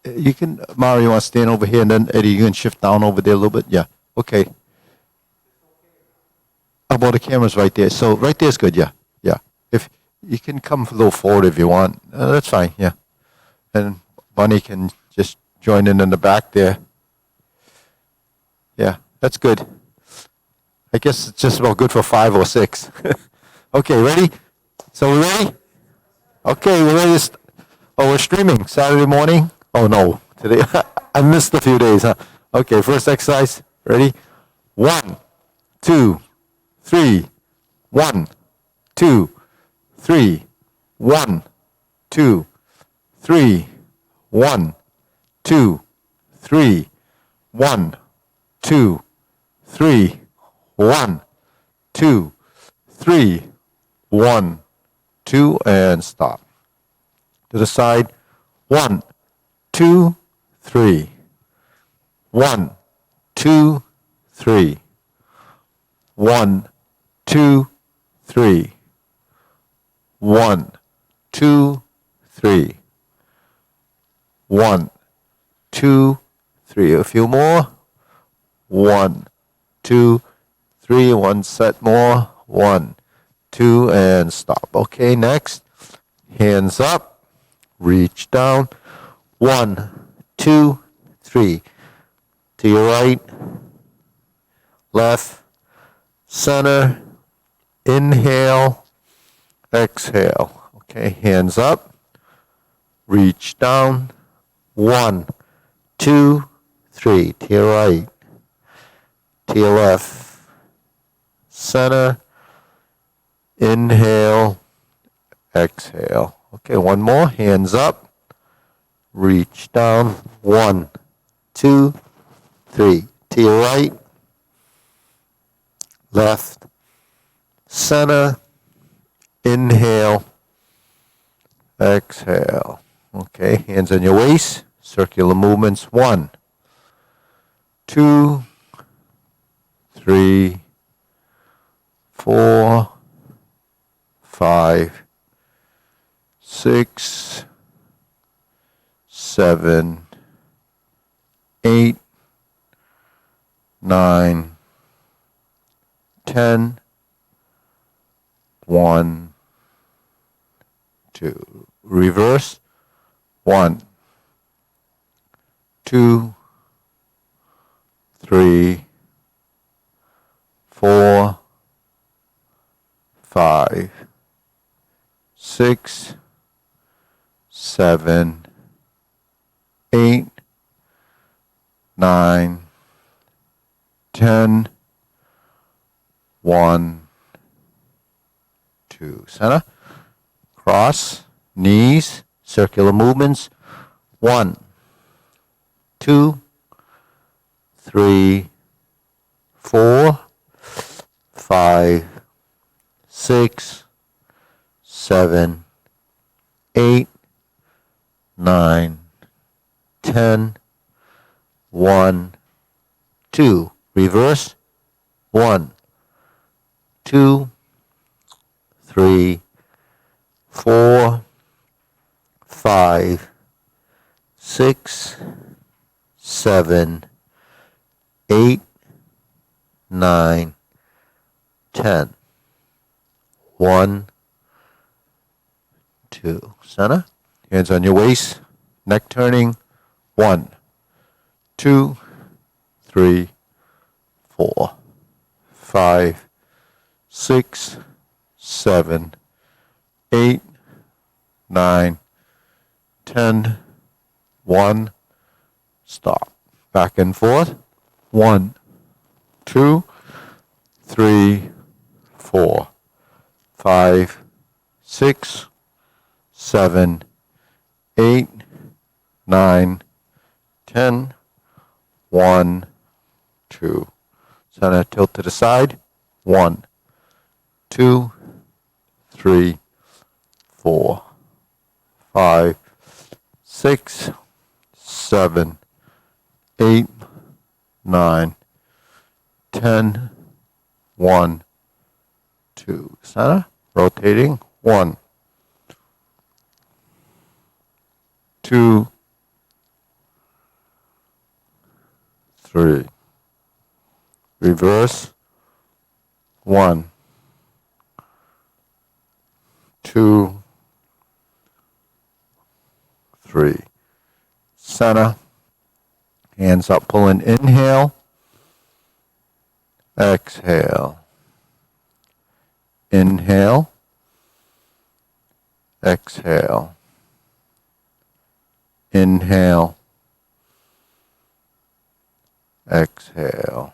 You can, Mario, you want to stand over here, and then Eddie, you can shift down over there a little bit. Yeah. Okay. Oh, well, the camera's right there. So right there's good. Yeah. Yeah. If you can come a little forward if you want, that's fine. Yeah. And Bunny can just join in the back there. Yeah, that's good. I guess it's just about good for 5 or 6. Okay, ready? So we ready? Okay, we're ready. Oh, we're streaming Saturday morning. Oh no, today I missed a few days. Huh? Okay, first exercise. Ready? 1, 2, 3. 1, 2, 3. 1, 2, 3. 1, 2, 3. 1, 2, 3. 1, 2, 3. 1, 2, and stop. To the side. 1, 2, 3. 1, 2, 3. 1, 2, 3. 1, 2, 3. 1, 2, 3. A few more. 1, 2, 3. One set more. 1, 2, and stop. Okay, next. Hands up. Reach down. 1, 2, 3. To your right, left, center. Inhale, exhale. Okay, hands up. Reach down. 1, 2, 3. To your right, to your left, center. Inhale, exhale. Okay, one more. Hands up. Reach down. 1, 2, 3. To your right, left, center. Inhale, exhale. Okay, hands on your waist. Circular movements. 1, 2, 3, 4, 5, 6, 7, 8, 9, 10, 1, 2. Reverse. 1, 2, 3, 4, 5, 6, 7, 8, 9, 10, 1, 2. Center. Cross. Knees. Circular movements. 1, 2, 3, 4, 5, 6, 7, 8, 9, 10, 1, 2. Reverse. 1, 2, 3, 4, 5, 6, 7, 8, 9, 10. 1, 2. Center. Hands on your waist. Neck turning. 1, 2, 3, 4, 5, 6, 7, 8, 9, 10. 1. Stop. Back and forth. 1, 2, 3, 4, 5, 6, 7, 8, 9, 10. 1, 2. Center. Tilt to the side. 1, 2, 3, 4, 5, 6, 7, 8, 9, 10. 1, 2. Center. Rotating. 1, 2, 3. Reverse. 1, 2, 3. Center. Hands up, pulling. Inhale. Exhale. Inhale. Exhale. Inhale. Exhale.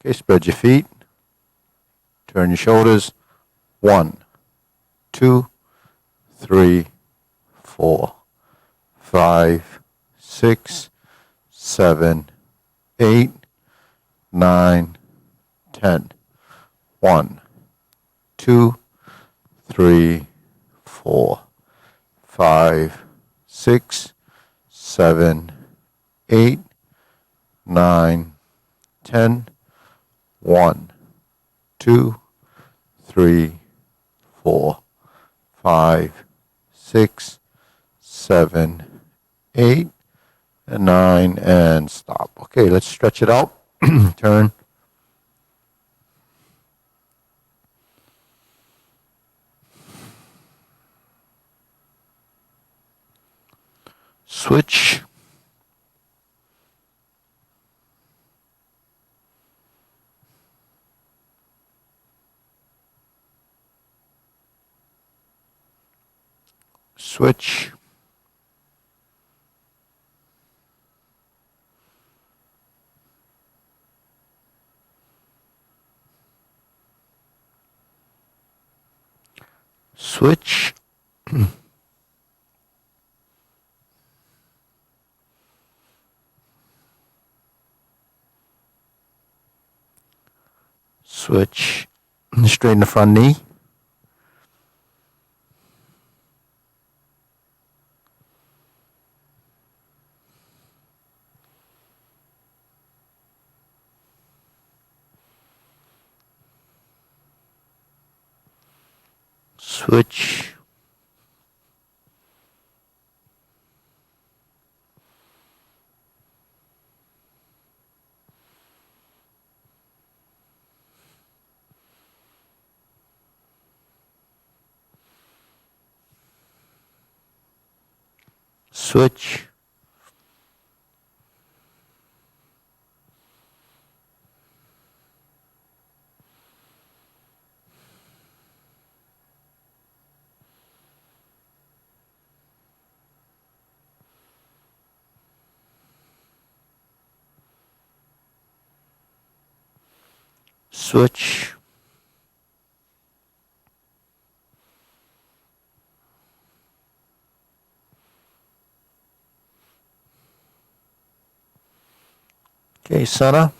Okay, spread your feet. Turn your shoulders. 1, 2, 3, 4, 5, 6, 7, 8, 9, 10. 1, 2, 3, 4, 5, 6, 7, 8, 9, 10. 1, 2, 3, 4, 5, 6, 7, 8, and 9, and stop. Okay, let's stretch it out. Turn. Switch. Switch. Switch. Switch. Straighten the front knee. Switch. Switch. Switch. Okay, center.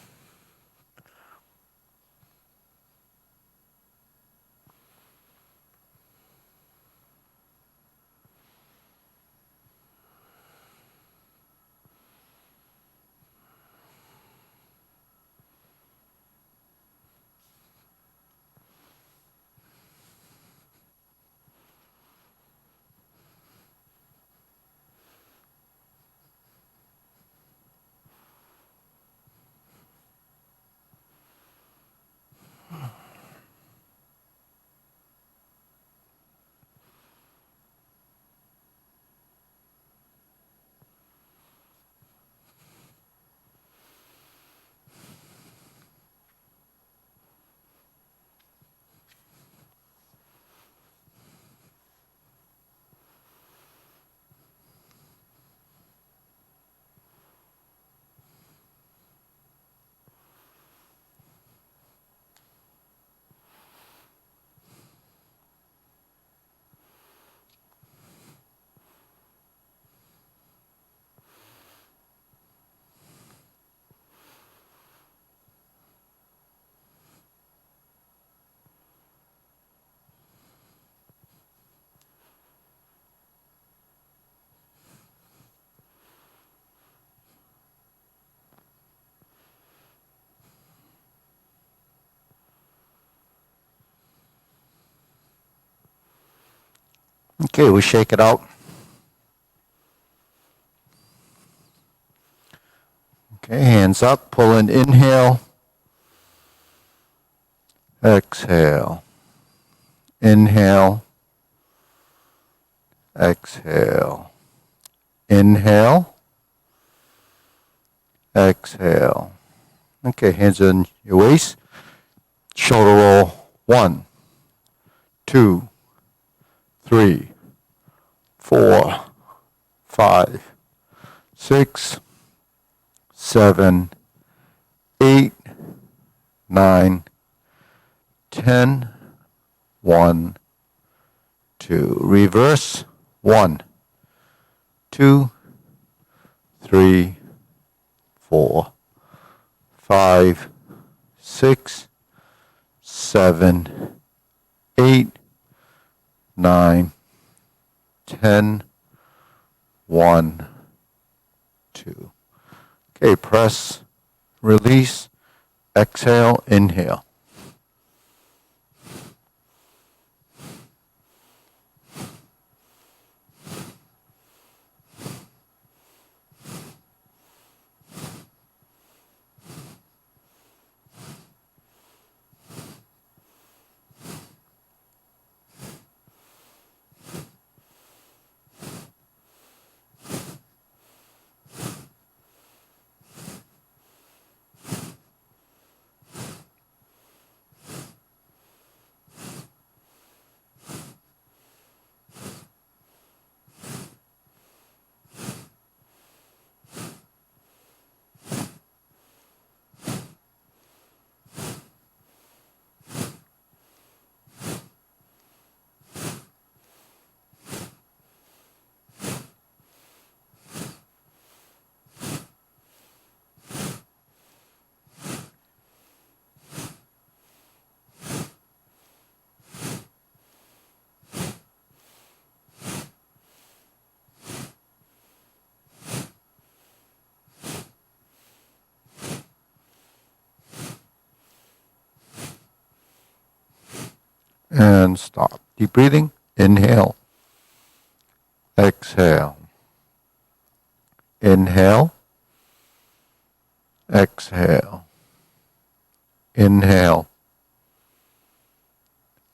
Okay, we shake it out. Hands up, pull in, inhale, exhale, inhale, exhale, inhale, exhale. Okay, hands on your waist, shoulder roll, 1, 2, 3, 4, 5, 6, 7, 8, 9, 10, 1, 2. Reverse, 1, 2, 3, 4, 5, 6, 7, 8, 9, 10, 1, 2. Okay, press, release, exhale, inhale. And stop. Deep breathing. Inhale. Exhale. Inhale. Exhale. Inhale.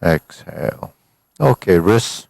Exhale. Okay, wrists.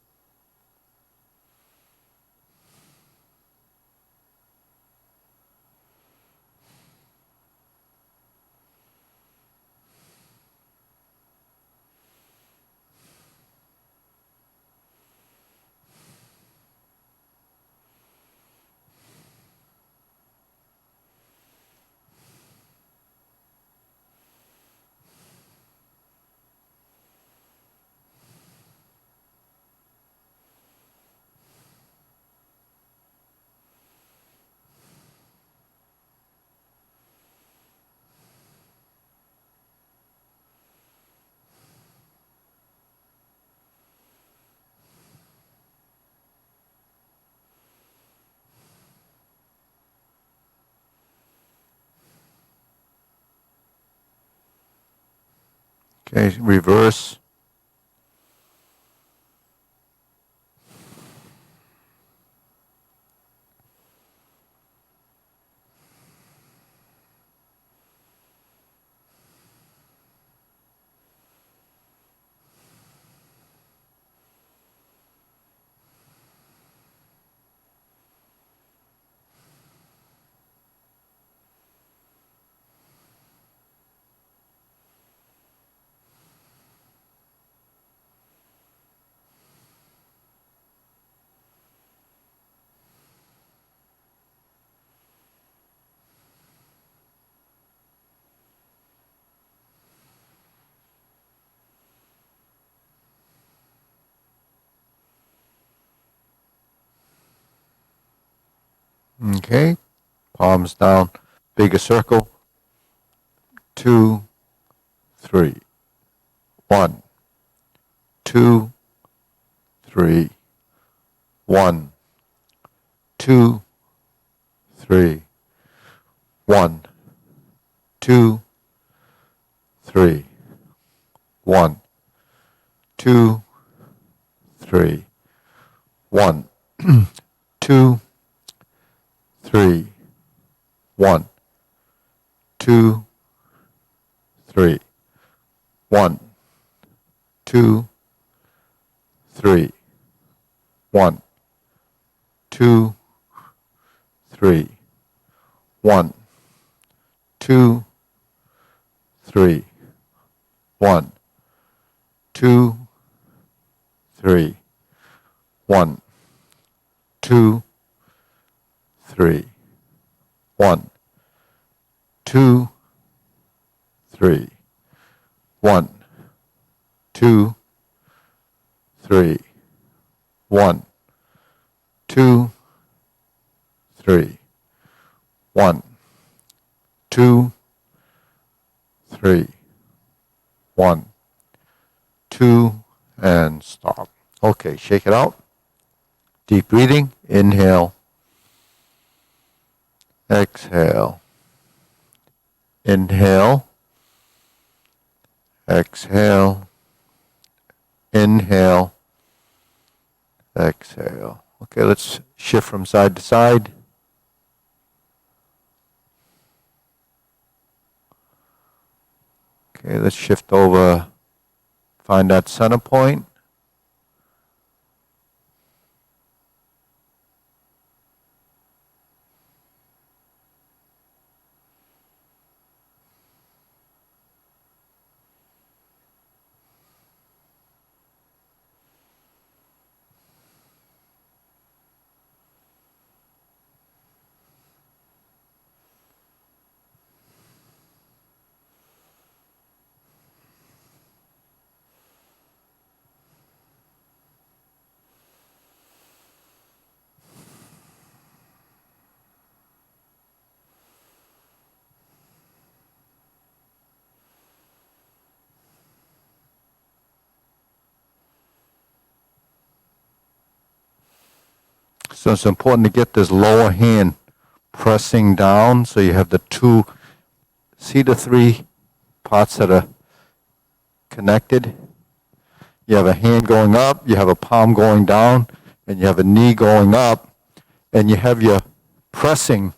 Okay, reverse. Okay, palms down, bigger circle. 2, 3. 1, 2, 3. 1, 2, 3. 1, 2, 3. 1, 2, 3. 1, 2, 3. 1, 2, 3. 1, 2, 3. 1, 2, 3. 1, 2, 3. 1, 2, 3. 1, 2, 3. 1, 2, 3. 1, 2, 3. 1, 2, 3. 1, 2, 3. 1, 2, and stop. Okay, shake it out. Deep breathing. Inhale. Exhale. Inhale. Exhale. Inhale. Exhale. Okay, let's shift from side to side. Okay, let's shift over. Find that center point. So it's important to get this lower hand pressing down so you have the two, see the three parts that are connected? You have a hand going up, you have a palm going down, and you have a knee going up, and you have your pressing.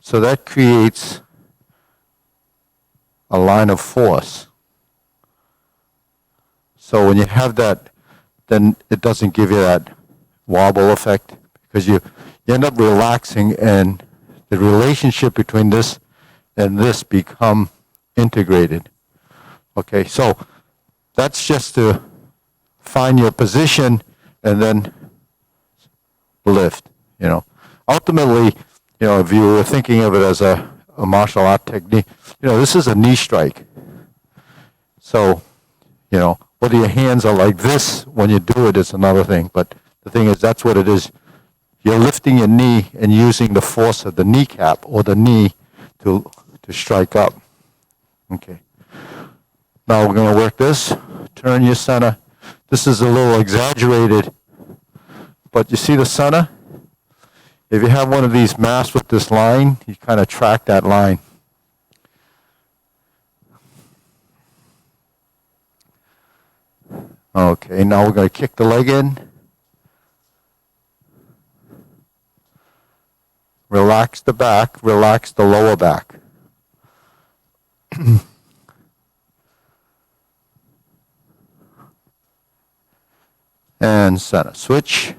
So that creates a line of force. So when you have that, then it doesn't give you that wobble effect because you end up relaxing and the relationship between this and this become integrated. Okay, so that's just to find your position and then lift, Ultimately, if you were thinking of it as a martial art technique, this is a knee strike. So, whether your hands are like this when you do it is another thing. But the thing is, that's what it is. You're lifting your knee and using the force of the kneecap or the knee to strike up. Okay. Now we're going to work this. Turn your center. This is a little exaggerated, but you see the center? If you have one of these masks with this line, you kind of track that line. Okay, now we're going to kick the leg in. Relax the back, relax the lower back. And center. Switch.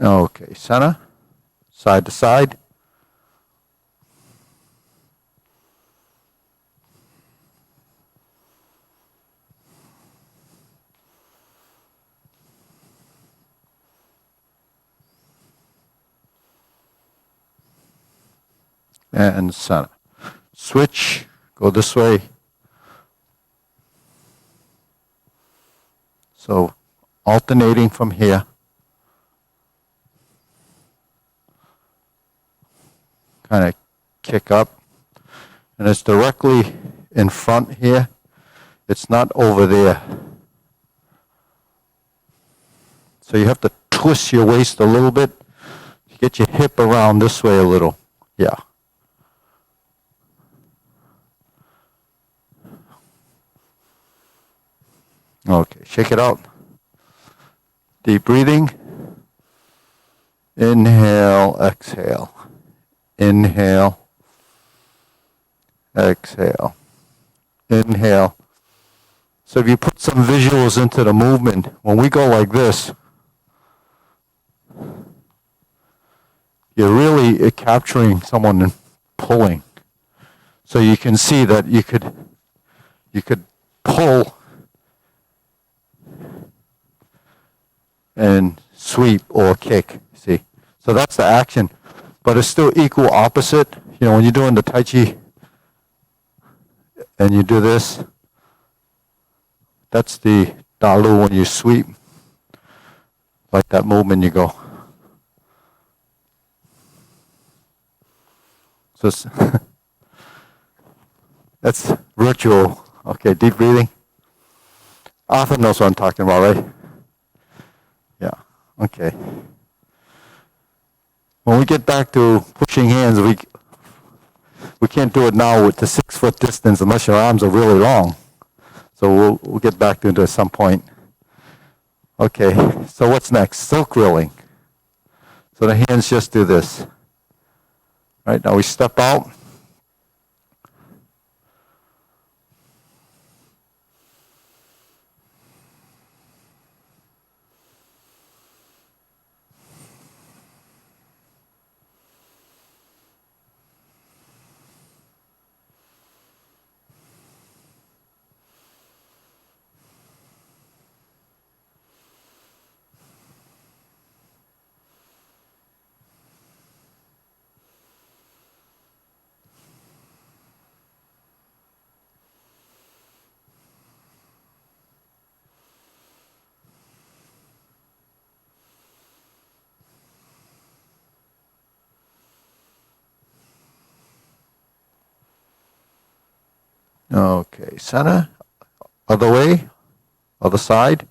Okay, center, side to side. And center. Switch, go this way. So alternating from here. Kind of kick up. And it's directly in front here. It's not over there. So you have to twist your waist a little bit. Get your hip around this way a little. Yeah. Okay, shake it out. Deep breathing. Inhale, exhale. Inhale, exhale. Inhale. So if you put some visuals into the movement, when we go like this, you're really capturing someone and pulling. So you can see that you could pull and sweep or kick. See? So that's the action. But it's still equal opposite. You know, when you're doing the Tai Chi and you do this, that's the Dalu when you sweep. Like that movement you go. So that's ritual. Okay, deep breathing. Arthur knows what I'm talking about, right? Yeah, okay. When we get back to pushing hands, we can't do it now with the 6 foot distance unless your arms are really long. So we'll get back to it at some point. Okay, so what's next? Silk rolling. So the hands just do this. Right, now we step out. Okay, center, other way, other side.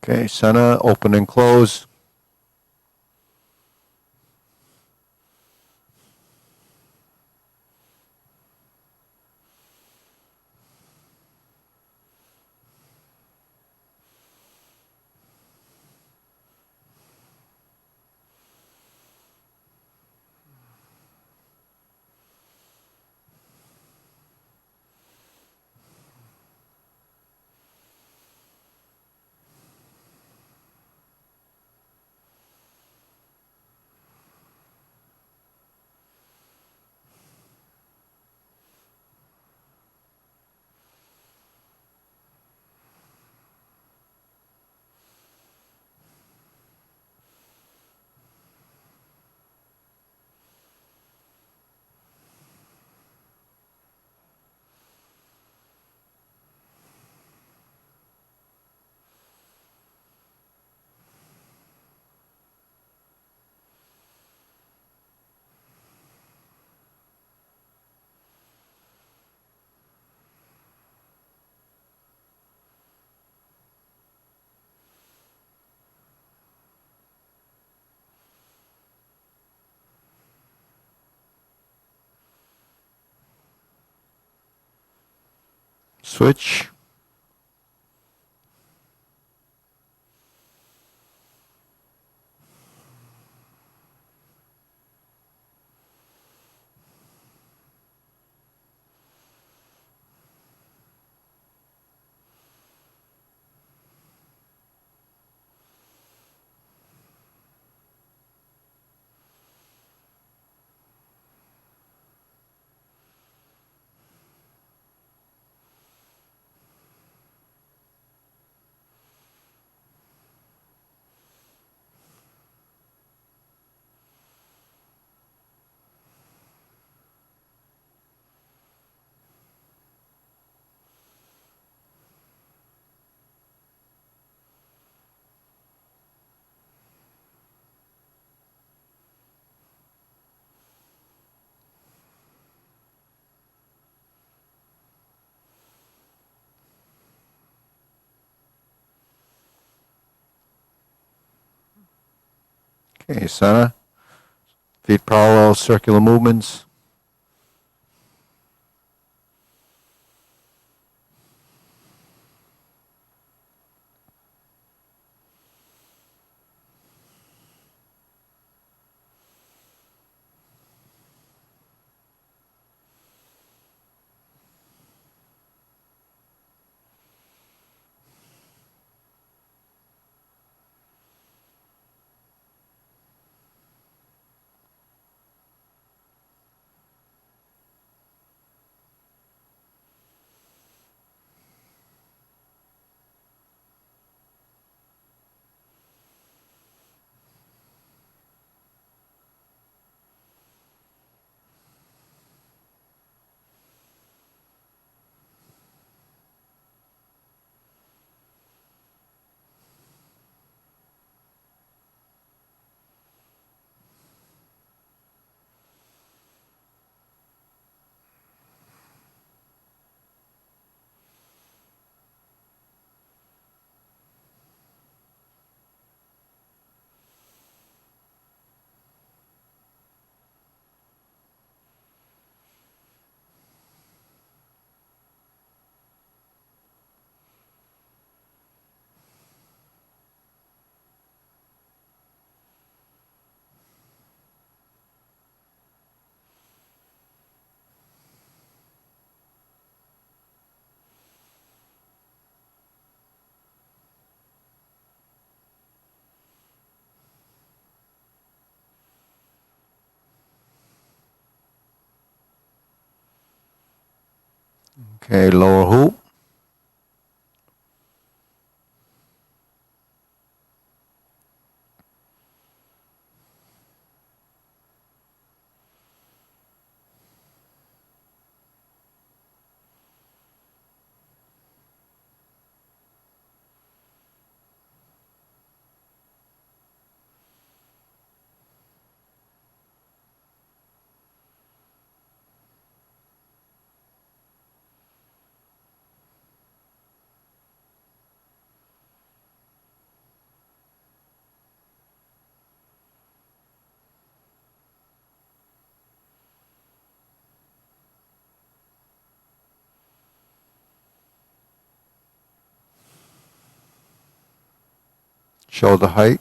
Okay, center, open and close. Switch. Okay, center. Feet parallel, circular movements. Okay, lower hoop. Shoulder height.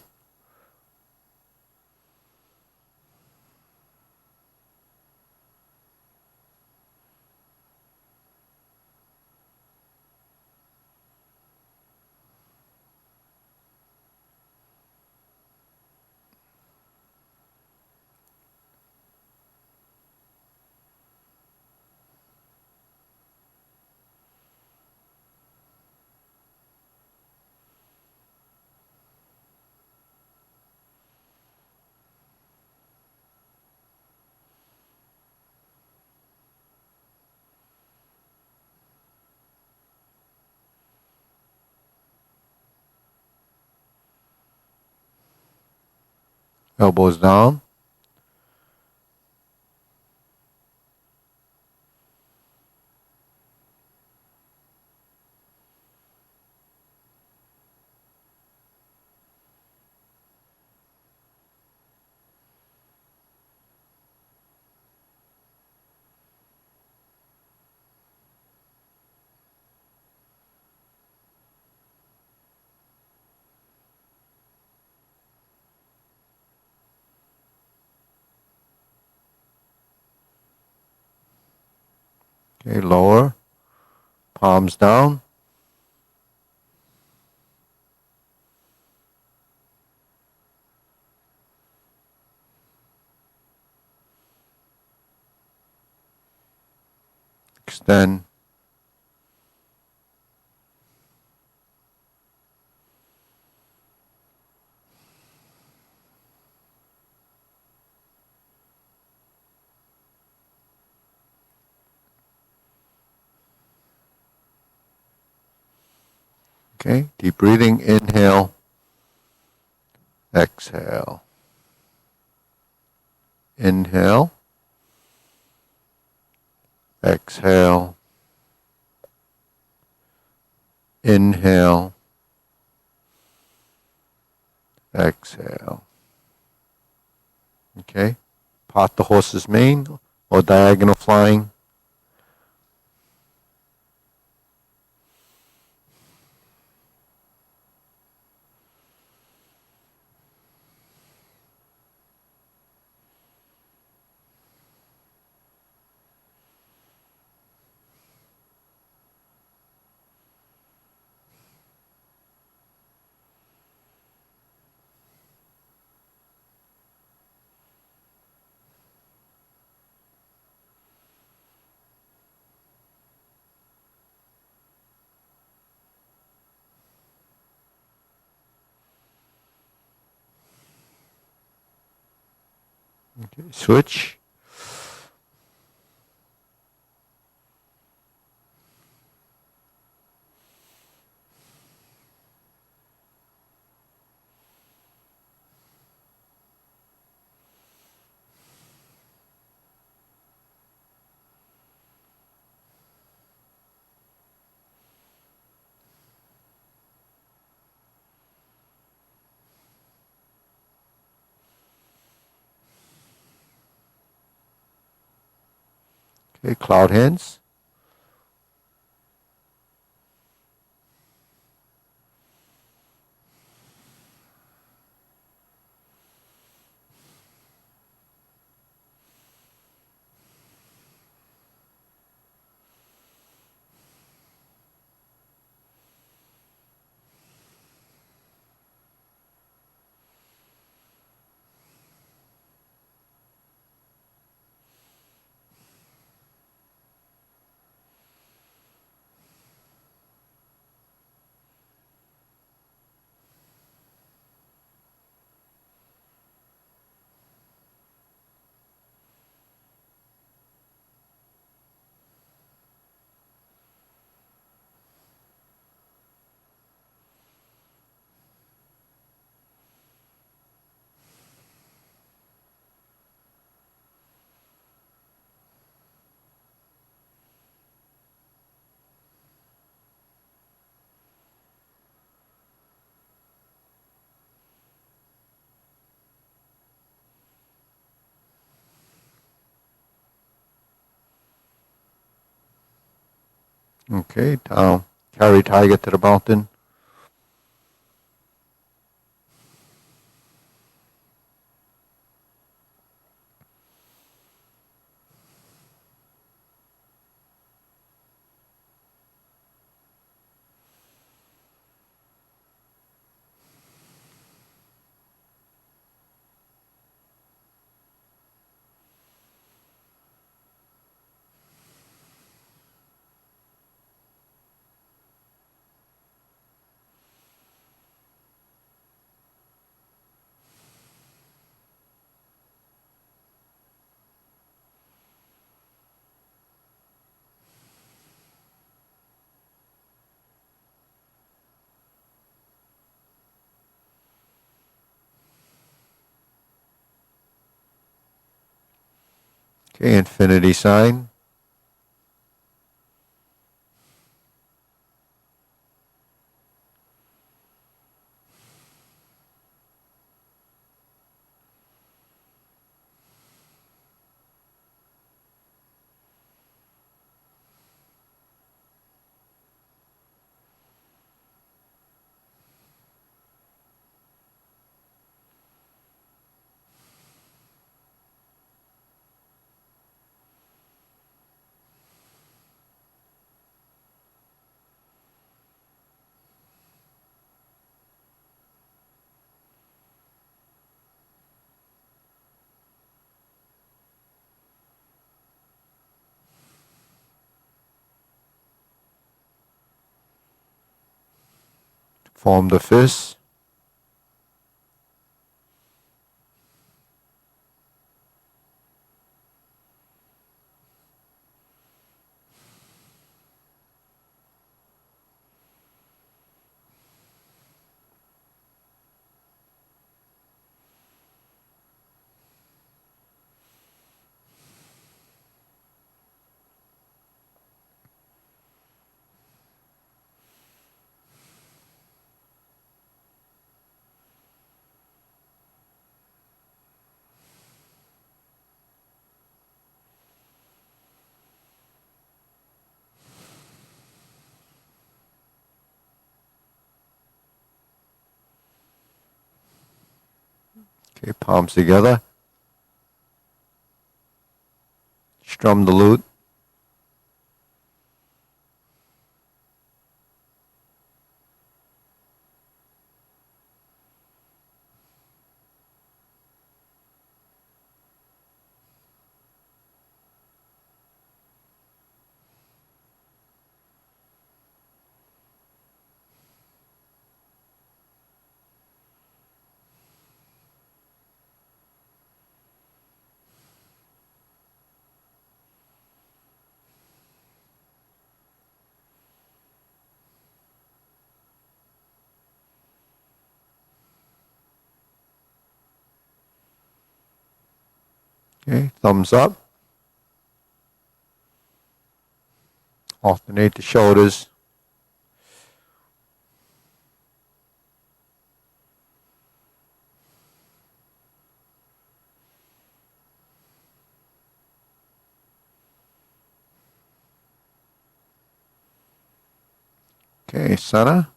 Elbows down. Okay, lower. Palms down. Extend. Okay, deep breathing. Inhale. Exhale. Inhale. Exhale. Inhale. Exhale. Okay. Part the horse's mane or diagonal flying. Okay. Switch. Okay. Cloud hands. Okay. Down. Carry tiger to the mountain. Okay. Infinity sign. Form the fist. Okay, palms together. Strum the lute. Okay, thumbs up. Alternate the shoulders. Okay, center.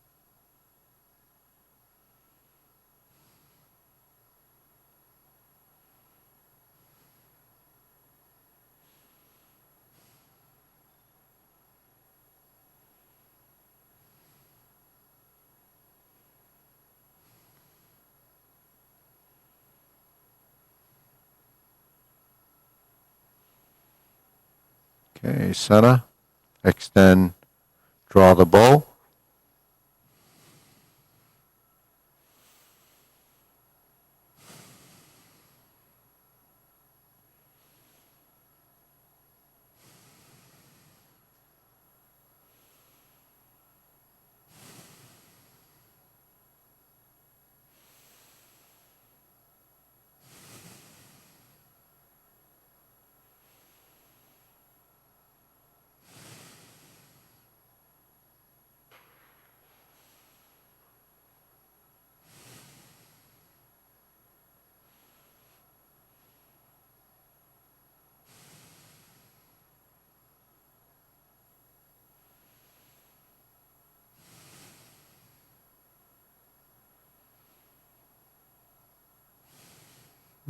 Okay, center. Extend. Draw the bow.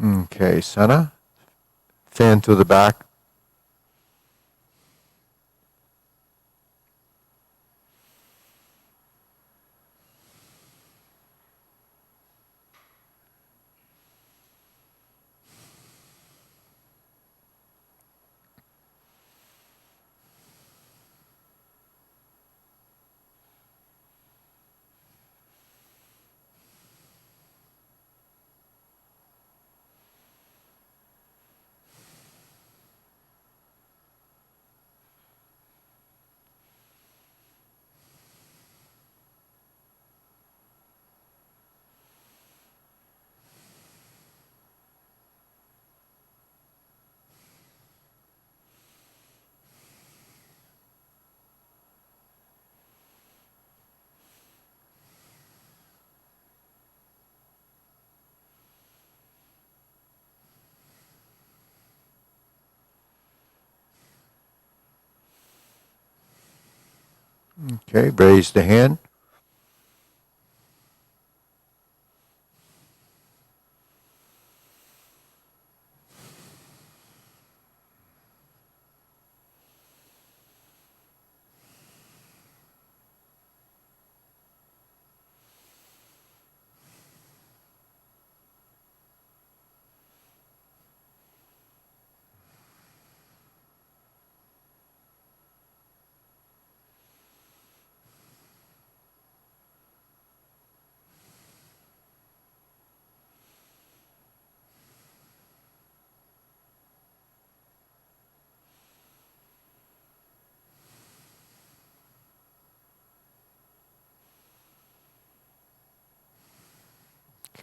Okay, center. Fan to the back. Okay, raise the hand.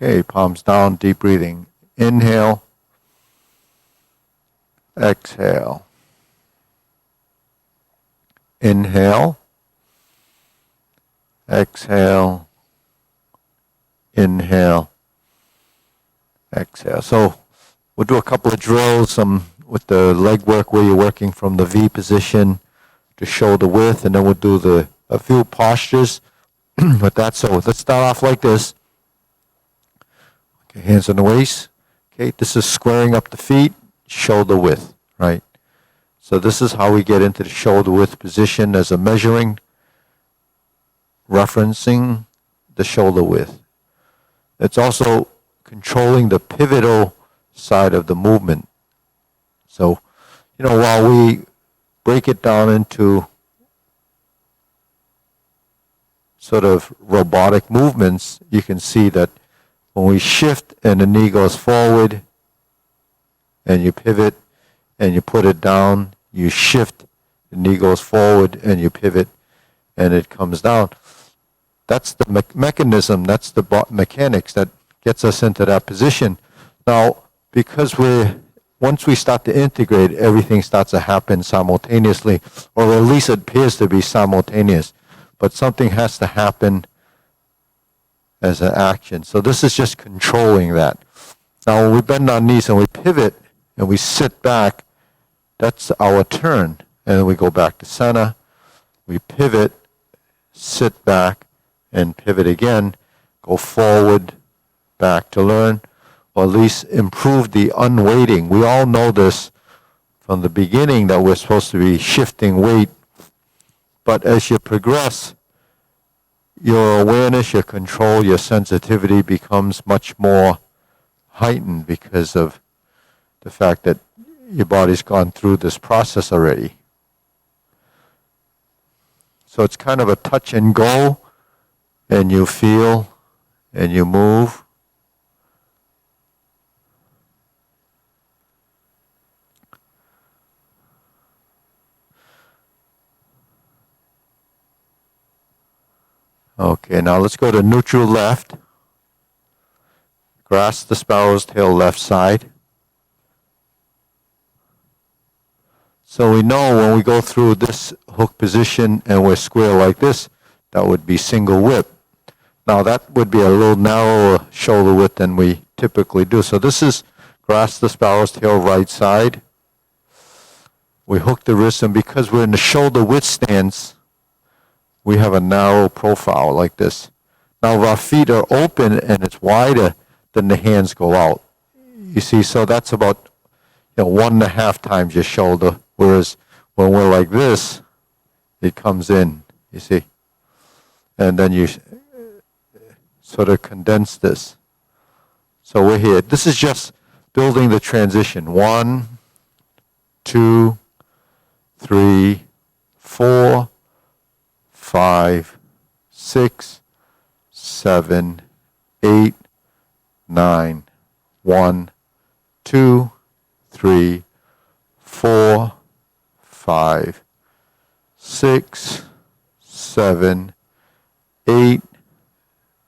Okay, palms down, deep breathing. Inhale, exhale. Inhale, exhale, inhale, exhale. So we'll do a couple of drills, with the leg work where you're working from the V position to shoulder width, and then we'll do a few postures with that. So let's start off like this. Okay, hands on the waist. Okay, this is squaring up the feet, shoulder width, right? So this is how we get into the shoulder width position as a measuring, referencing the shoulder width. It's also controlling the pivotal side of the movement. So, while we break it down into sort of robotic movements, you can see that when we shift and the knee goes forward and you pivot and you put it down, you shift, the knee goes forward and you pivot and it comes down. That's the mechanism, that's the mechanics that gets us into that position. Now, because once we start to integrate, everything starts to happen simultaneously, or at least it appears to be simultaneous. But something has to happen as an action. So this is just controlling that. Now, when we bend our knees and we pivot and we sit back, that's our turn. And then we go back to center, we pivot, sit back, and pivot again, go forward, back to learn, or at least improve the unweighting. We all know this from the beginning that we're supposed to be shifting weight, but as you progress, your awareness, your control, your sensitivity becomes much more heightened because of the fact that your body's gone through this process already. So it's kind of a touch and go, and you feel, and you move. Okay, now let's go to neutral left. Grasp the sparrow's tail left side. So we know when we go through this hook position and we're square like this, that would be single whip. Now that would be a little narrower shoulder width than we typically do. So this is grasp the sparrow's tail right side. We hook the wrist, and because we're in the shoulder width stance, we have a narrow profile like this. Now if our feet are open and it's wider, then the hands go out. You see, so that's about 1.5 times your shoulder, whereas when we're like this, it comes in, you see. And then you sort of condense this. So we're here. This is just building the transition. 1, 2, 3, 4, 5, 6, 7, 8, 9. 1, 2, 3, 4, 5, 6, 7, 8,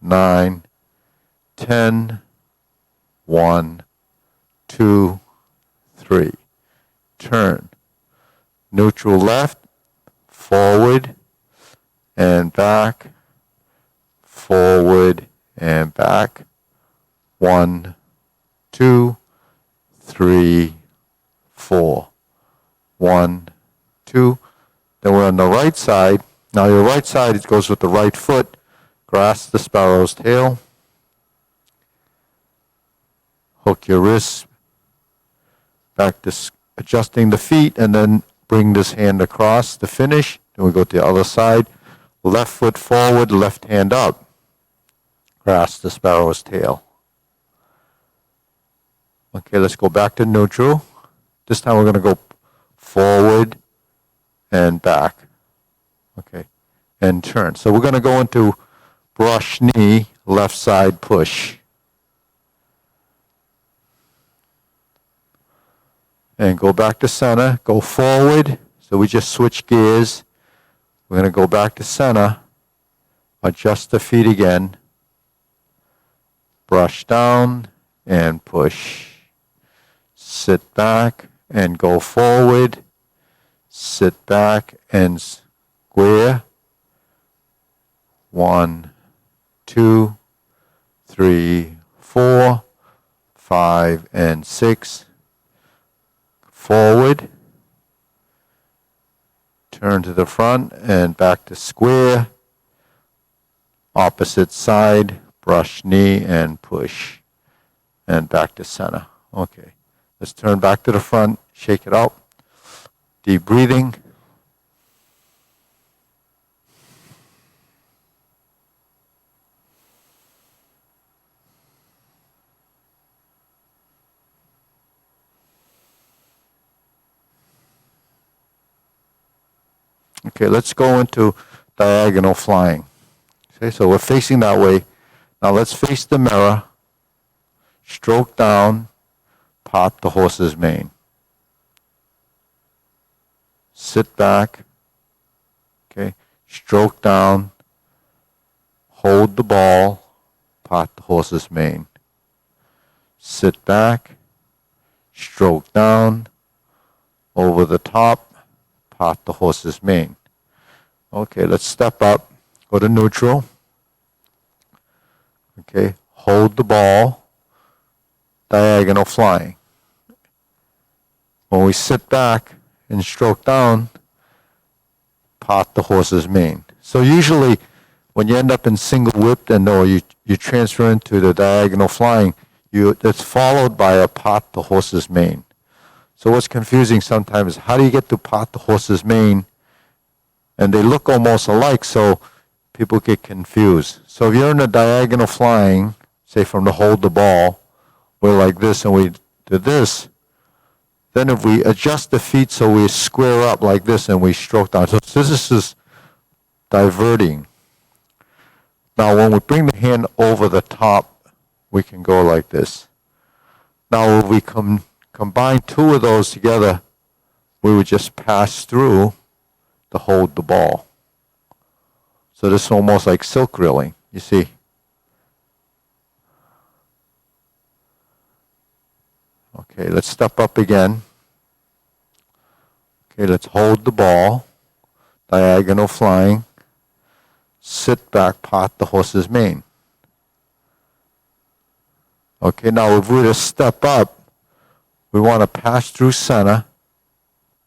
9, 10, 1, 2, 3. Turn. Neutral left, forward and back, forward and back. 1, 2, 3, 4. 1, 2. Then we're on the right side. Now your right side, it goes with the right foot. Grasp the sparrow's tail. Hook your wrists. Back to adjusting the feet, and then bring this hand across to finish. Then we go to the other side. Left foot forward, left hand up. Grasp the sparrow's tail. Okay, let's go back to neutral. This time we're going to go forward and back. Okay, and turn. So we're going to go into brush knee, left side push. And go back to center, go forward. So we just switch gears. We're going to go back to center, adjust the feet again, brush down and push. Sit back and go forward. Sit back and square. 1, 2, 3, 4, 5, and 6. Forward. Turn to the front and back to square. Opposite side, brush knee and push. and back to center. Okay, let's turn back to the front, shake it out. Deep breathing. Okay, let's go into diagonal flying. Okay, so we're facing that way. Now let's face the mirror, stroke down, part the horse's mane. Sit back, okay, stroke down, hold the ball, part the horse's mane. Sit back, stroke down, over the top, part the horse's mane. Okay, let's step up, go to neutral. Okay, hold the ball, diagonal flying. When we sit back and stroke down, part the horse's mane. So usually when you end up in single whip and or you transfer into the diagonal flying, it's followed by a part the horse's mane. So what's confusing sometimes is how do you get to part the horse's mane? And they look almost alike, so people get confused. So if you're in a diagonal flying, say from the hold the ball, we're like this and we do this, then if we adjust the feet so we square up like this and we stroke down. So this is diverting. Now when we bring the hand over the top, we can go like this. Now if we combine two of those together, we would just pass through to hold the ball. So this is almost like silk reeling, you see. Okay, let's step up again. Okay, let's hold the ball, diagonal flying, sit back, part the horse's mane. Okay, now if we were to step up, we want to pass through center,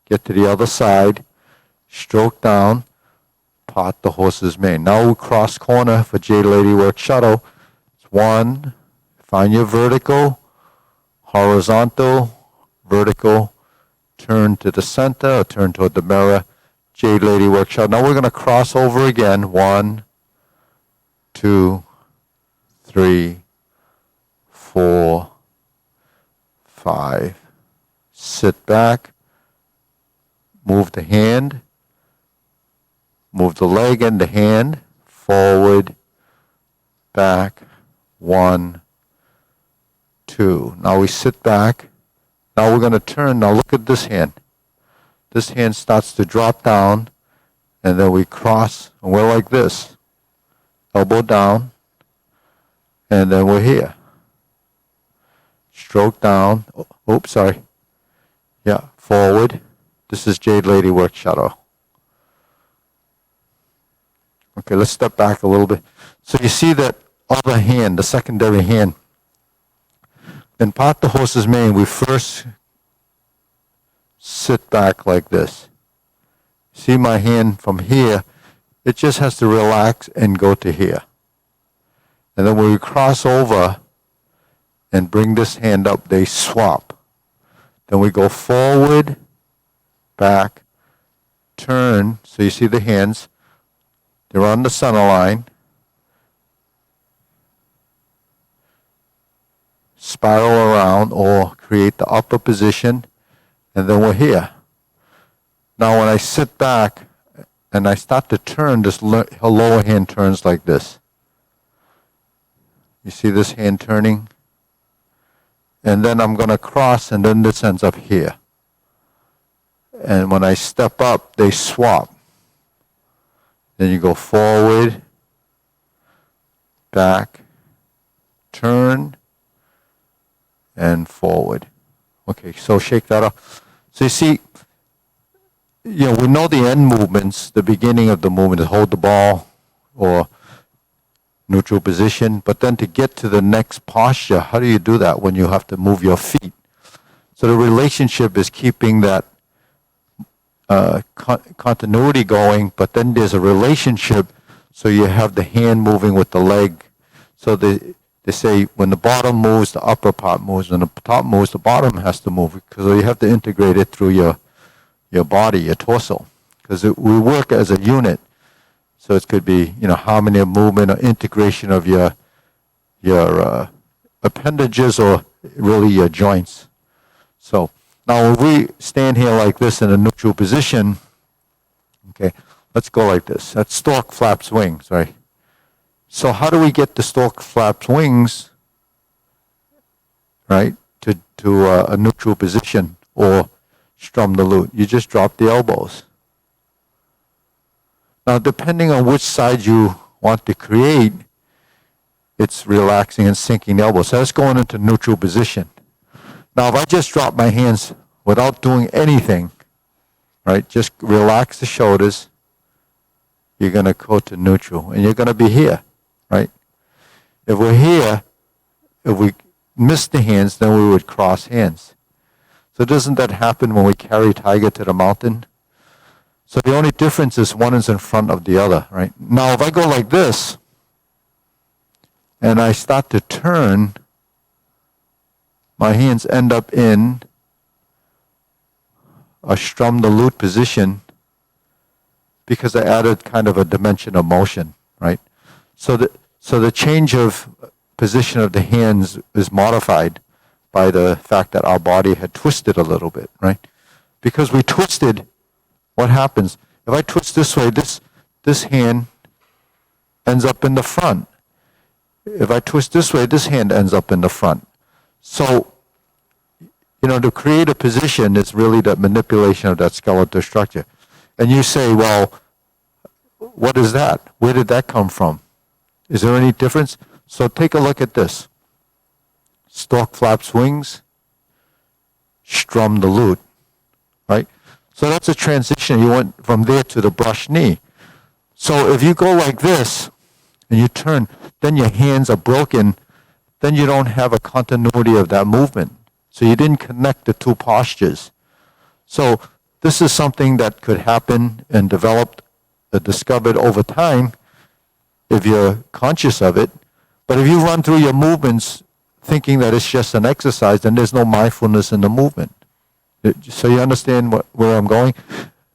get to the other side, stroke down, part the horse's mane. Now we cross corner for Jade Lady Work Shuttle. It's 1, find your vertical, horizontal, vertical, turn to the center or turn toward the mirror, Jade Lady Work Shuttle. Now we're going to cross over again. 1, 2, 3, 4, 5. Sit back, move the hand, move the leg and the hand, forward, back, 1, 2. Now we sit back. Now we're going to turn. Now look at this hand. This hand starts to drop down, and then we cross, and we're like this. Elbow down, and then we're here. Stroke down. Oops, sorry. Yeah, forward. This is Jade Lady Work Shuttle. Okay, let's step back a little bit. So you see that other hand, the secondary hand. Then part the horse's mane, we first sit back like this. See my hand from here, it just has to relax and go to here. And then when we cross over and bring this hand up, they swap. Then we go forward, back, turn, so you see the hands, they're on the center line. Spiral around or create the upper position, and then we're here. Now when I sit back and I start to turn, this lower hand turns like this. You see this hand turning? And then I'm going to cross, and then this ends up here. And when I step up, they swap. Then you go forward, back, turn, and forward. Okay, so shake that off. So you see, we know the end movements, the beginning of the movement is hold the ball or neutral position, but then to get to the next posture, how do you do that when you have to move your feet? So the relationship is keeping that continuity going, but then there's a relationship, so you have the hand moving with the leg. So the they say when the bottom moves, the upper part moves. When the top moves, the bottom has to move, because you have to integrate it through your body, your torso, because we work as a unit. So it could be, harmony of movement or integration of your appendages or really your joints. So now when we stand here like this in a neutral position, okay, let's go like this. That's stork flaps wings, right? So how do we get the stork flaps wings, right, to a neutral position or strum the lute? You just drop the elbows. Now, depending on which side you want to create, it's relaxing and sinking the elbows. So that's going into neutral position. Now, if I just drop my hands without doing anything, right, just relax the shoulders, you're going to go to neutral, and you're going to be here, right? If we're here, if we miss the hands, then we would cross hands. So doesn't that happen when we carry tiger to the mountain? So the only difference is one is in front of the other, right? Now, if I go like this, and I start to turn, my hands end up in a strum the lute position because I added kind of a dimension of motion, right? So the change of position of the hands is modified by the fact that our body had twisted a little bit, right? Because we twisted, what happens? If I twist this way, this hand ends up in the front. If I twist this way, this hand ends up in the front. So, to create a position is really the manipulation of that skeletal structure. And you say, well, what is that? Where did that come from? Is there any difference? So take a look at this. Stork flaps wings, strum the lute, right? So that's a transition. You went from there to the brush knee. So if you go like this and you turn, then your hands are broken, then you don't have a continuity of that movement. So you didn't connect the two postures. So this is something that could happen and developed, discovered over time if you're conscious of it. But if you run through your movements thinking that it's just an exercise, then there's no mindfulness in the movement. So you understand where I'm going?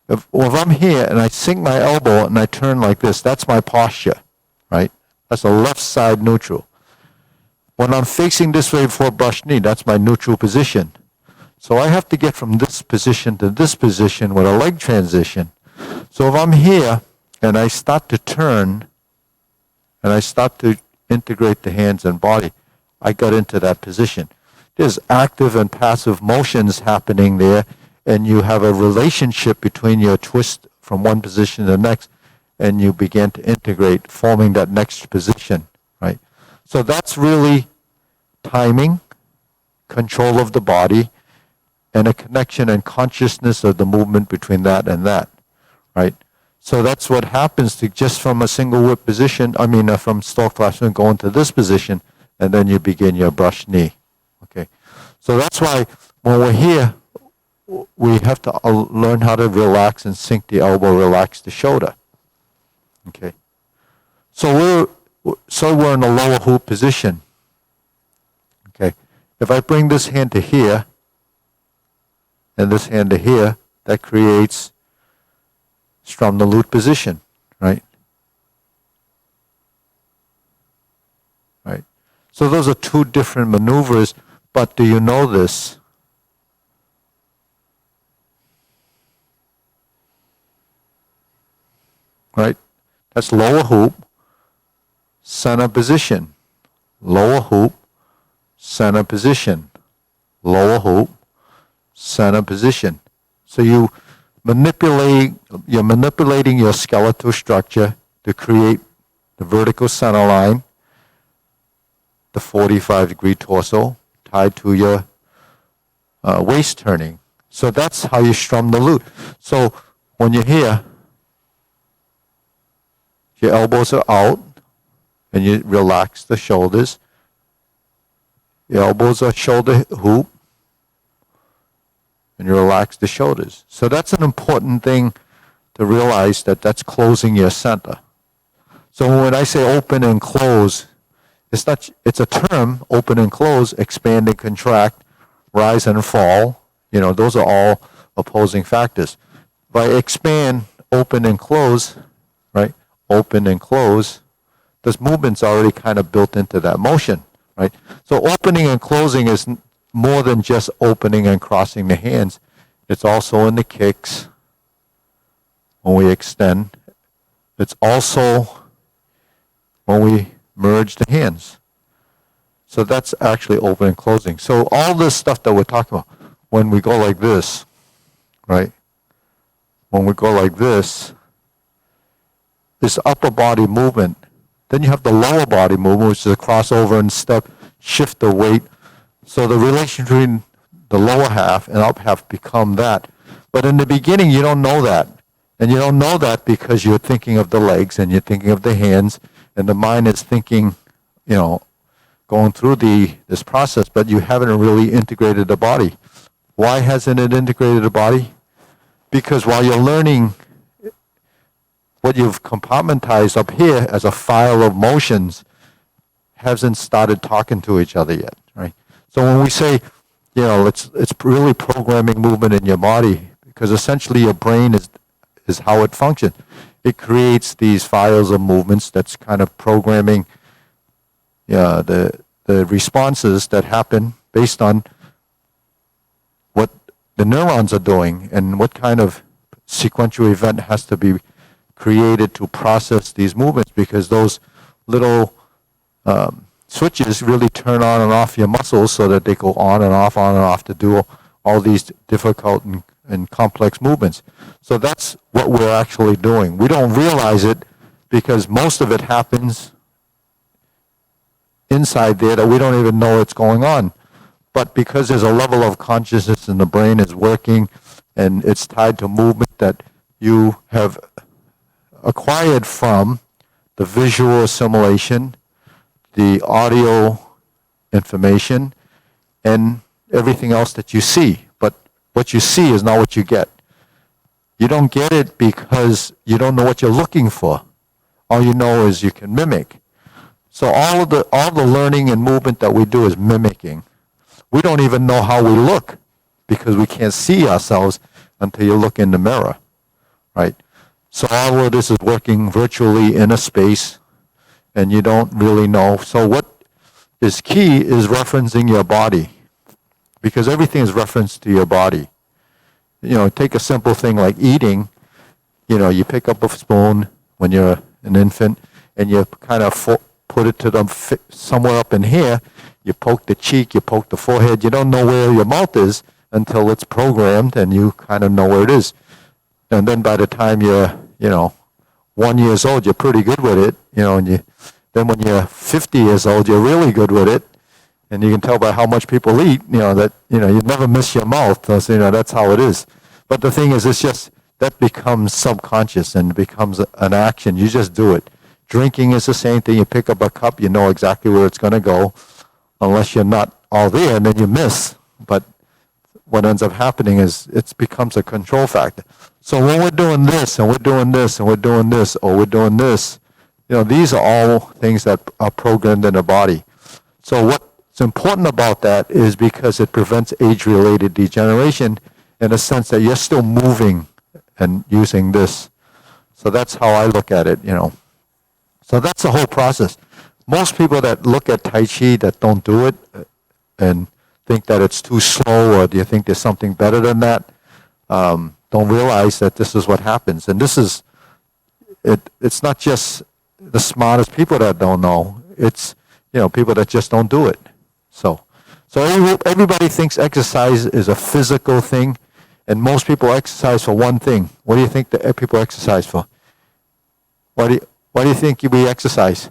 If I'm here and I sink my elbow and I turn like this, that's my posture, right? That's a left side neutral. When I'm facing this way before brush knee, that's my neutral position. So I have to get from this position to this position with a leg transition. So if I'm here and I start to turn and I start to integrate the hands and body, I got into that position. There's active and passive motions happening there, and you have a relationship between your twist from one position to the next, and you begin to integrate, forming that next position, right? So that's really timing, control of the body, and a connection and consciousness of the movement between that and that, right? So that's what happens to just from a single whip position, from stork flaps go into this position, and then you begin your brush knee. Okay, so that's why when we're here, we have to learn how to relax and sink the elbow, relax the shoulder. Okay, so we're in a lower hoop position. Okay, if I bring this hand to here and this hand to here, that creates strum the lute position, right? Right. So those are two different maneuvers, but do you know this? Right? That's lower hoop, center position. Lower hoop, center position. Lower hoop, center position. So you're manipulating your skeletal structure to create the vertical center line, the 45-degree torso tied to your waist turning. So that's how you strum the lute. So when you're here, your elbows are out and you relax the shoulders. Your elbows are shoulder hoop and you relax the shoulders. So that's an important thing to realize, that that's closing your center. So when I say open and close, it's a term, open and close, expand and contract, rise and fall. Those are all opposing factors. By expand, open and close, right? Open and close, this movement's already kind of built into that motion, right? So opening and closing is more than just opening and crossing the hands. It's also in the kicks when we extend. It's also when we merge the hands. So that's actually open and closing. So all this stuff that we're talking about, when we go like this, right? When we go like this upper body movement. Then you have the lower body movement, which is a crossover and step, shift the weight. So the relation between the lower half and up half become that. But in the beginning, you don't know that. And you don't know that because you're thinking of the legs and you're thinking of the hands, and the mind is thinking, going through this process, but you haven't really integrated the body. Why hasn't it integrated the body? Because while you're learning what you've compartmentized up here as a file of motions hasn't started talking to each other yet, right? So when we say, it's really programming movement in your body, because essentially your brain is how it functions. It creates these files of movements that's kind of programming the responses that happen based on what the neurons are doing and what kind of sequential event has to be created to process these movements, because those little switches really turn on and off your muscles so that they go on and off to do all these difficult and complex movements. So that's what we're actually doing. We don't realize it because most of it happens inside there that we don't even know it's going on. But because there's a level of consciousness and the brain is working and it's tied to movement that you have acquired from the visual assimilation, the audio information, and everything else that you see. But what you see is not what you get. You don't get it because you don't know what you're looking for. All you know is you can mimic. So all the learning and movement that we do is mimicking. We don't even know how we look because we can't see ourselves until you look in the mirror, right? So all of this is working virtually in a space, and you don't really know. So what is key is referencing your body, because everything is referenced to your body. Take a simple thing like eating. You pick up a spoon when you're an infant, and you kind of put it to them somewhere up in here. You poke the cheek, you poke the forehead. You don't know where your mouth is until it's programmed, and you kind of know where it is. And then by the time you're, 1 year old, you're pretty good with it, and then when you're 50 years old, you're really good with it. And you can tell by how much people eat, that, you never miss your mouth. So, that's how it is. But the thing is, it's just, that becomes subconscious and becomes an action. You just do it. Drinking is the same thing. You pick up a cup, you know exactly where it's going to go, unless you're not all there, and then you miss. But what ends up happening is it becomes a control factor. So when we're doing this, and we're doing this, and we're doing this, or we're doing this, these are all things that are programmed in the body. So what's important about that is because it prevents age-related degeneration in a sense that you're still moving and using this. So that's how I look at it, So that's the whole process. Most people that look at Tai Chi that don't do it and think that it's too slow, or do you think there's something better than that, don't realize that this is what happens. And this is, it's not just the smartest people that don't know. It's, people that just don't do it. So everybody thinks exercise is a physical thing, and most people exercise for one thing. What do you think that people exercise for? Why do you think we exercise?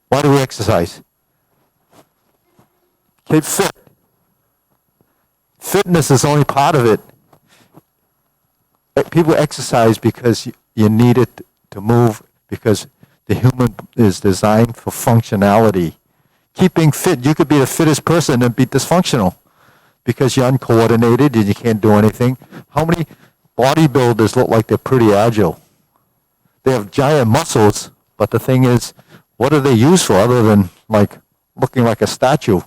Why do we exercise? Keep fit. Fitness is only part of it. People exercise because you need it to move, because the human is designed for functionality. Keeping fit, you could be the fittest person and be dysfunctional because you're uncoordinated and you can't do anything. How many bodybuilders look like they're pretty agile? They have giant muscles, but the thing is, what are they used for other than like looking like a statue.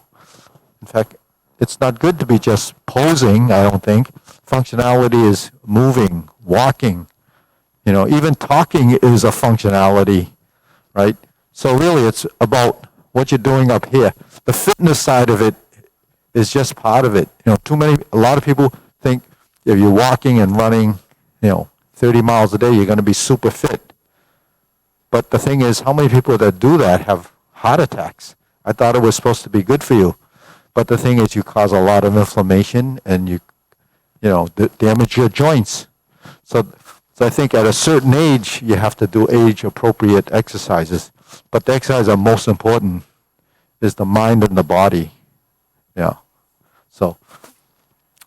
In fact, it's not good to be just posing, I don't think. Functionality is moving, walking. Even talking is a functionality, right? So really it's about what you're doing up here. The fitness side of it is just part of it. A lot of people think if you're walking and running, 30 miles a day, you're going to be super fit. But the thing is, how many people that do that have heart attacks? I thought it was supposed to be good for you. But the thing is, you cause a lot of inflammation and you damage your joints. So I think at a certain age, you have to do age-appropriate exercises. But the exercise that most important is the mind and the body. Yeah. So,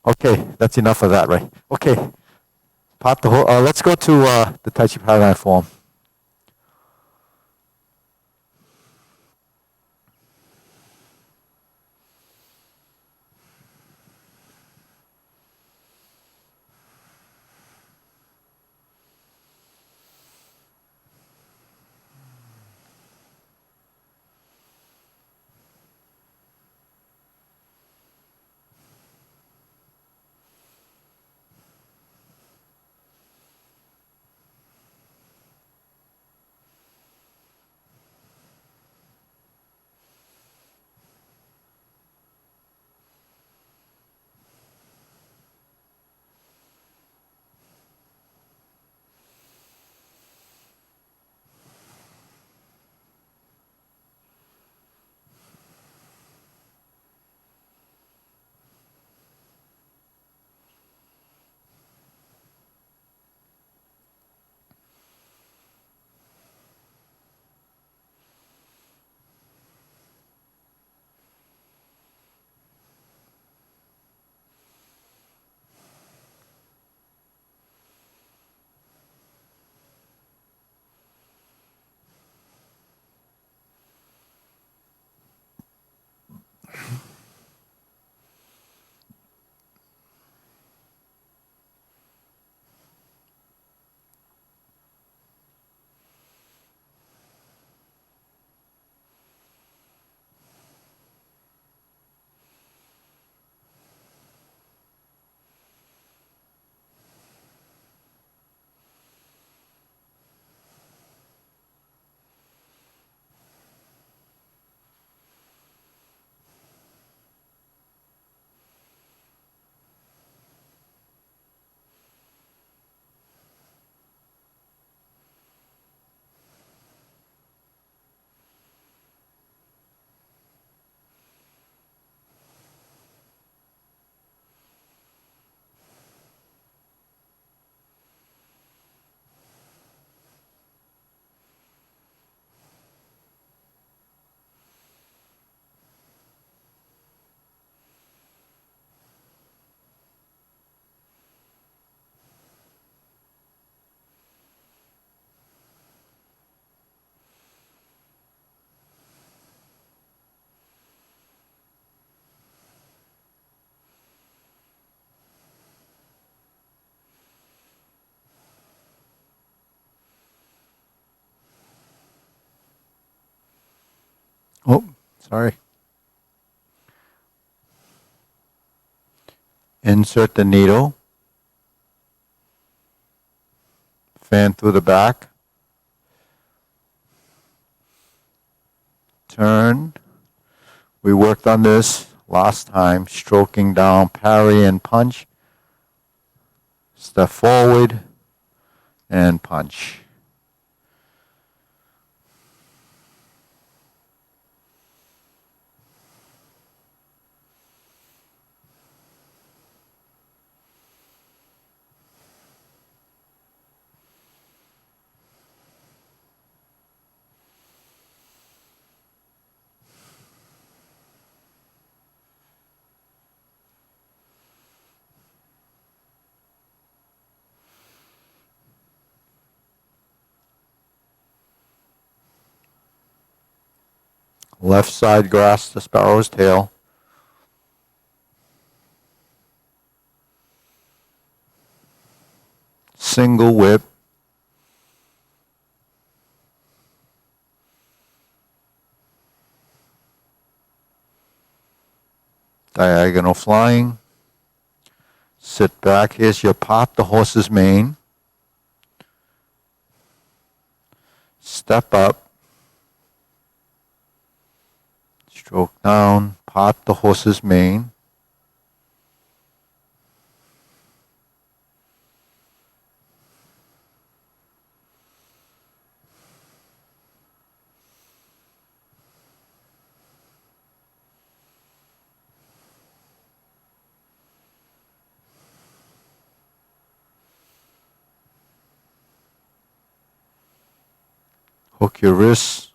okay, that's enough of that, right? Okay, let's go to the Tai Chi Paradigm form. Oh, sorry. Insert the needle, fan through the back, turn. We worked on this last time, stroking down, parry and punch, step forward and punch. Left side grasp the sparrow's tail. Single whip. Diagonal flying. Sit back. Here's your part the horse's mane. Step up. Stroke down. Part the horse's mane. Hook your wrists.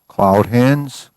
Cloud hands.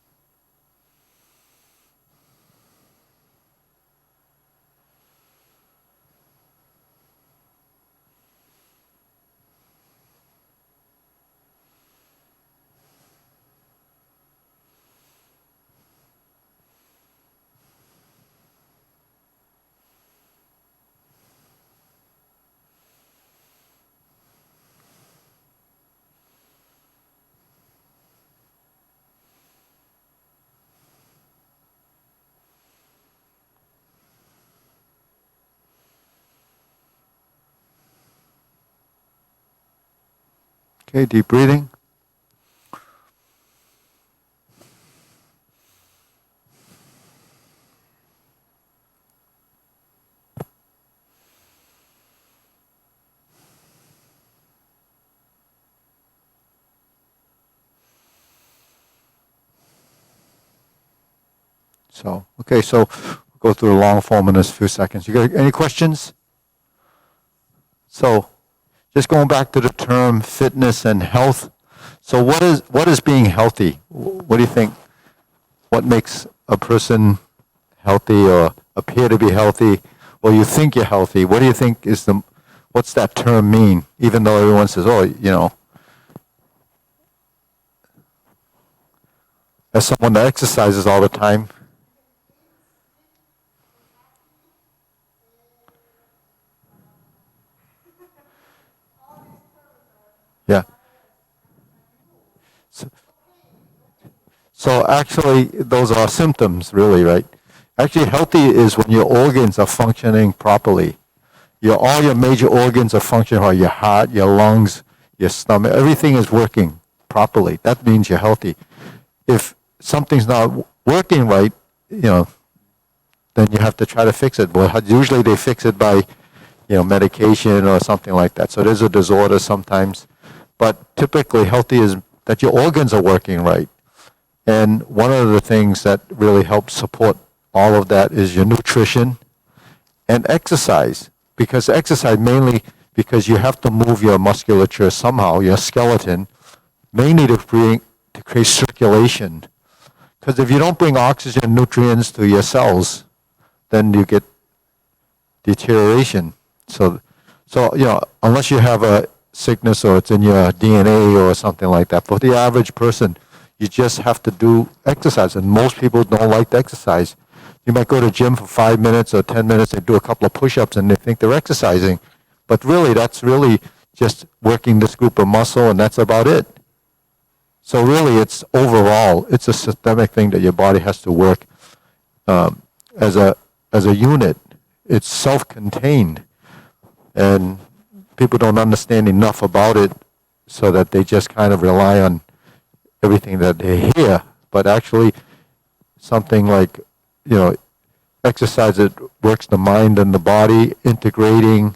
Okay, deep breathing. So we'll go through the long form in a few seconds. You got any questions? So, just going back to the term fitness and health. So what is being healthy? What do you think? What makes a person healthy or appear to be healthy? Or you think you're healthy? What do you think what's that term mean? Even though everyone says, as someone that exercises all the time. Yeah. So actually, those are symptoms, really, right? Actually, healthy is when your organs are functioning properly. All your major organs are functioning, or your heart, your lungs, your stomach, everything is working properly. That means you're healthy. If something's not working right, then you have to try to fix it. Well, usually they fix it by, medication or something like that. So there's a disorder sometimes. But typically healthy is that your organs are working right. And one of the things that really helps support all of that is your nutrition and exercise. Because exercise mainly because you have to move your musculature somehow, your skeleton, mainly to create circulation. Because if you don't bring oxygen and nutrients to your cells, then you get deterioration. So unless you have a sickness or it's in your DNA or something like that, for the average person, you just have to do exercise. And most people don't like to exercise. You might go to the gym for 5 minutes or 10 minutes and do a couple of push-ups and they think they're exercising. But really, that's really just working this group of muscle and that's about it. So really, it's overall, it's a systemic thing that your body has to work as a unit. It's self-contained. And people don't understand enough about it so that they just kind of rely on everything that they hear. But actually, something like, exercise that works the mind and the body, integrating,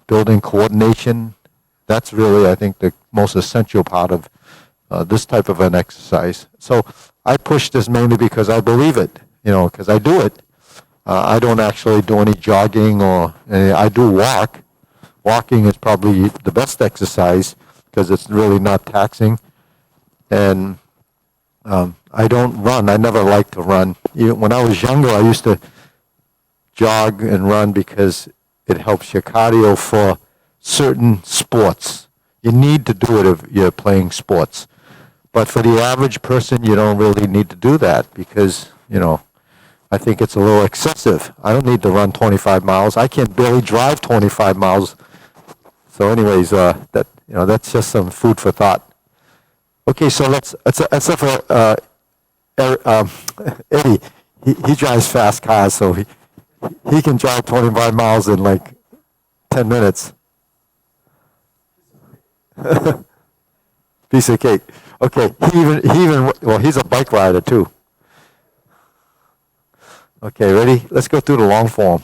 building coordination, that's really, I think, the most essential part of this type of an exercise. So I push this mainly because I believe it, because I do it. I don't actually do any jogging I do walk. Walking is probably the best exercise because it's really not taxing. And I don't run. I never liked to run. When I was younger, I used to jog and run because it helps your cardio for certain sports. You need to do it if you're playing sports. But for the average person, you don't really need to do that because, I think it's a little excessive. I don't need to run 25 miles. I can barely drive 25 miles. So anyways, that's just some food for thought. Okay, so let's except for Eddie, he drives fast cars, so he can drive 25 miles in like 10 minutes. Piece of cake. Okay, well, he's a bike rider too. Okay, ready? Let's go through the long form.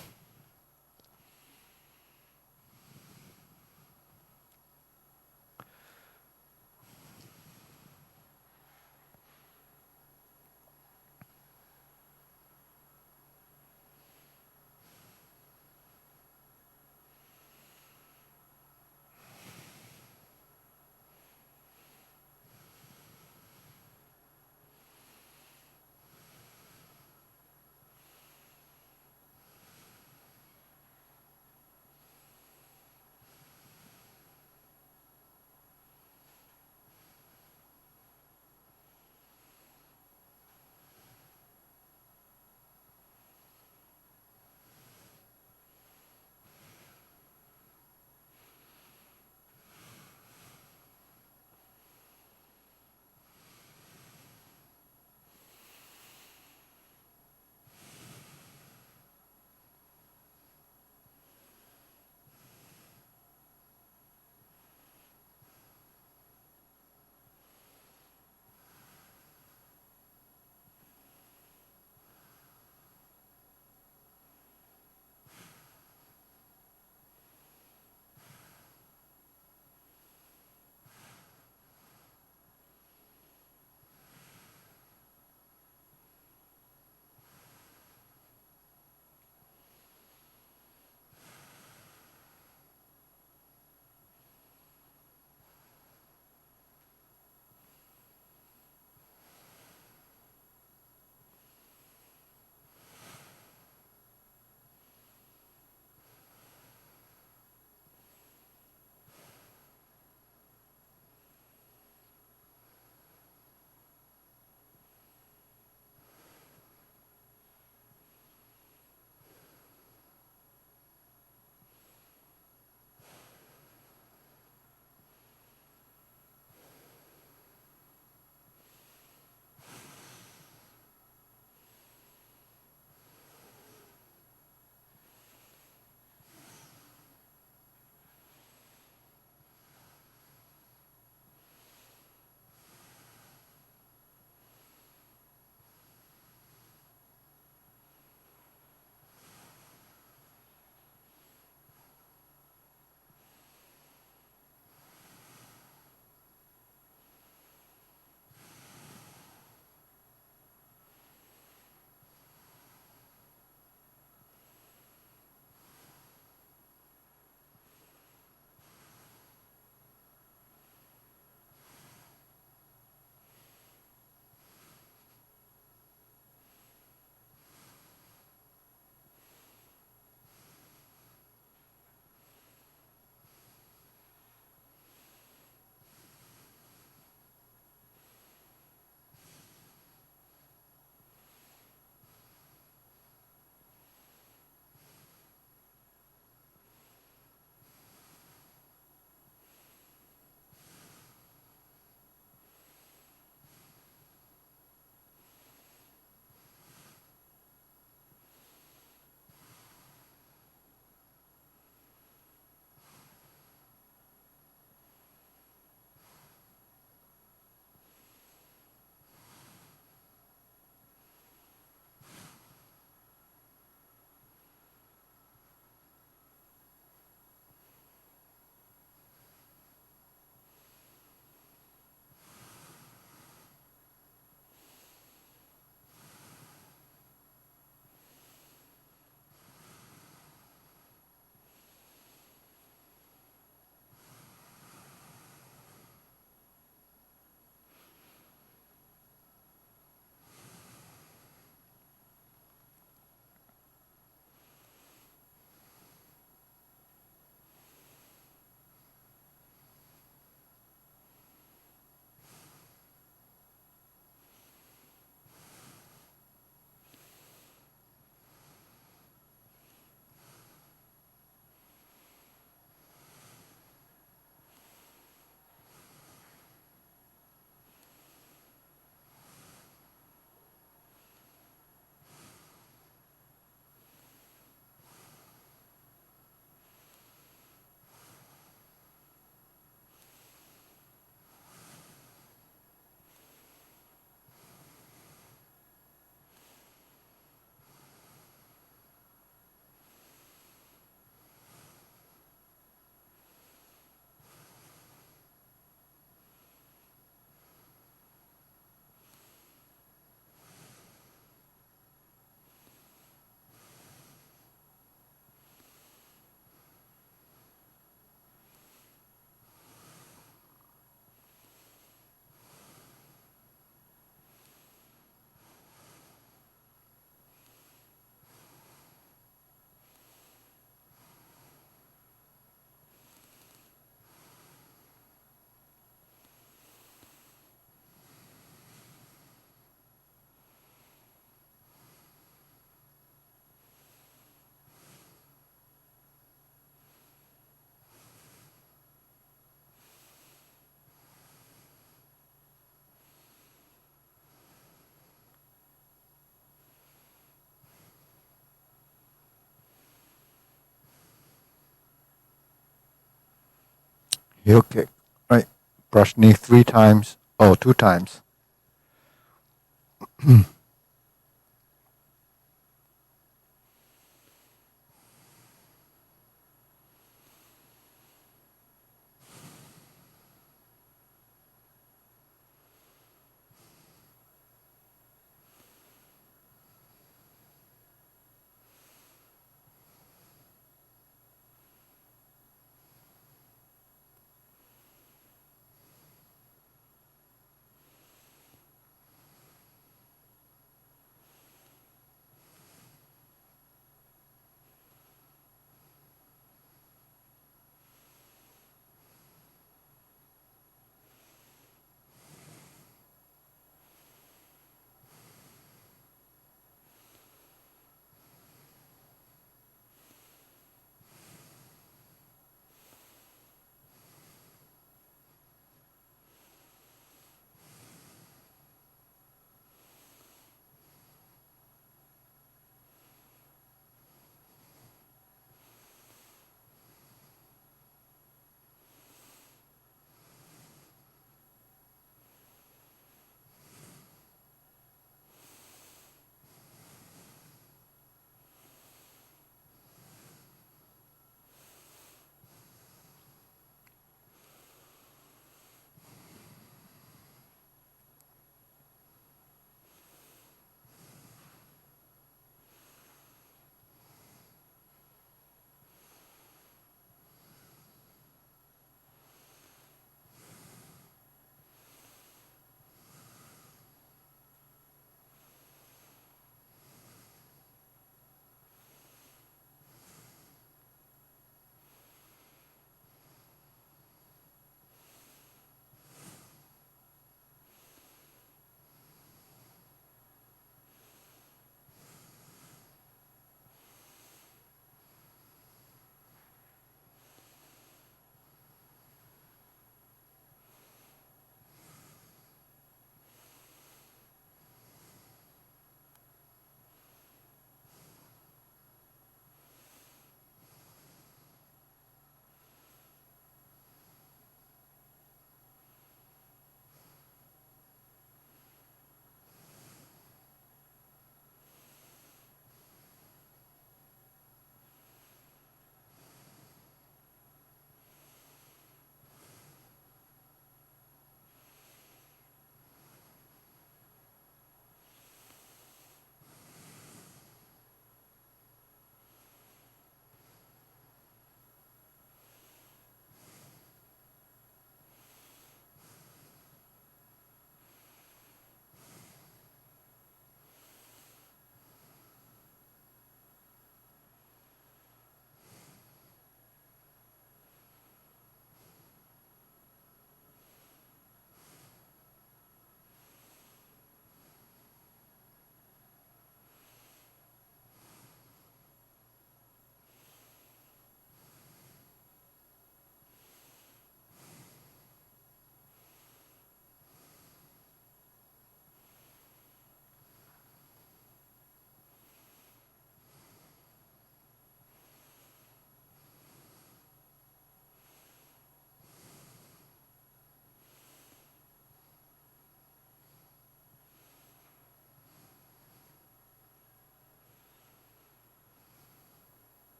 Heel kick. Right. Brush knee 3 times. Oh, 2 times.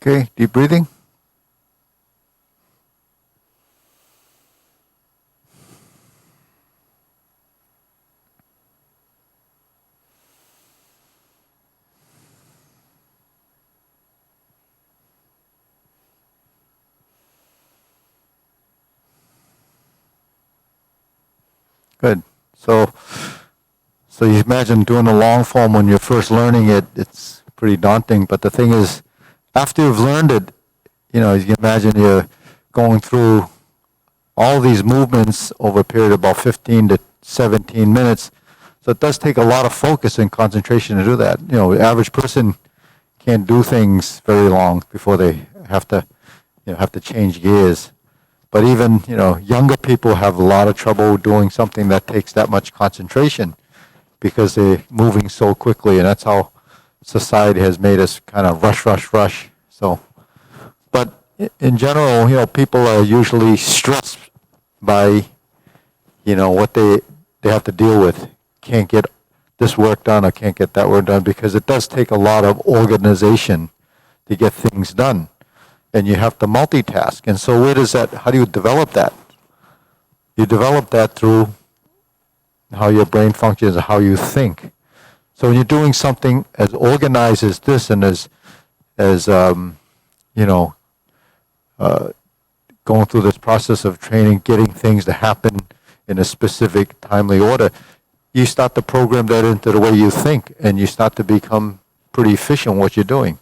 Okay, deep breathing. Good. So you imagine doing a long form when you're first learning it, it's pretty daunting. But the thing is, after you've learned it, you can imagine you're going through all these movements over a period of about 15 to 17 minutes. So it does take a lot of focus and concentration to do that. The average person can't do things very long before they have to change gears. But even, younger people have a lot of trouble doing something that takes that much concentration because they're moving so quickly, and that's how society has made us kind of rush. So, but in general, people are usually stressed by, what they have to deal with. Can't get this work done or can't get that work done, because it does take a lot of organization to get things done. And you have to multitask. And so how do you develop that? You develop that through how your brain functions and how you think. So when you're doing something as organized as this, and as going through this process of training, getting things to happen in a specific, timely order, you start to program that into the way you think, and you start to become pretty efficient in what you're doing.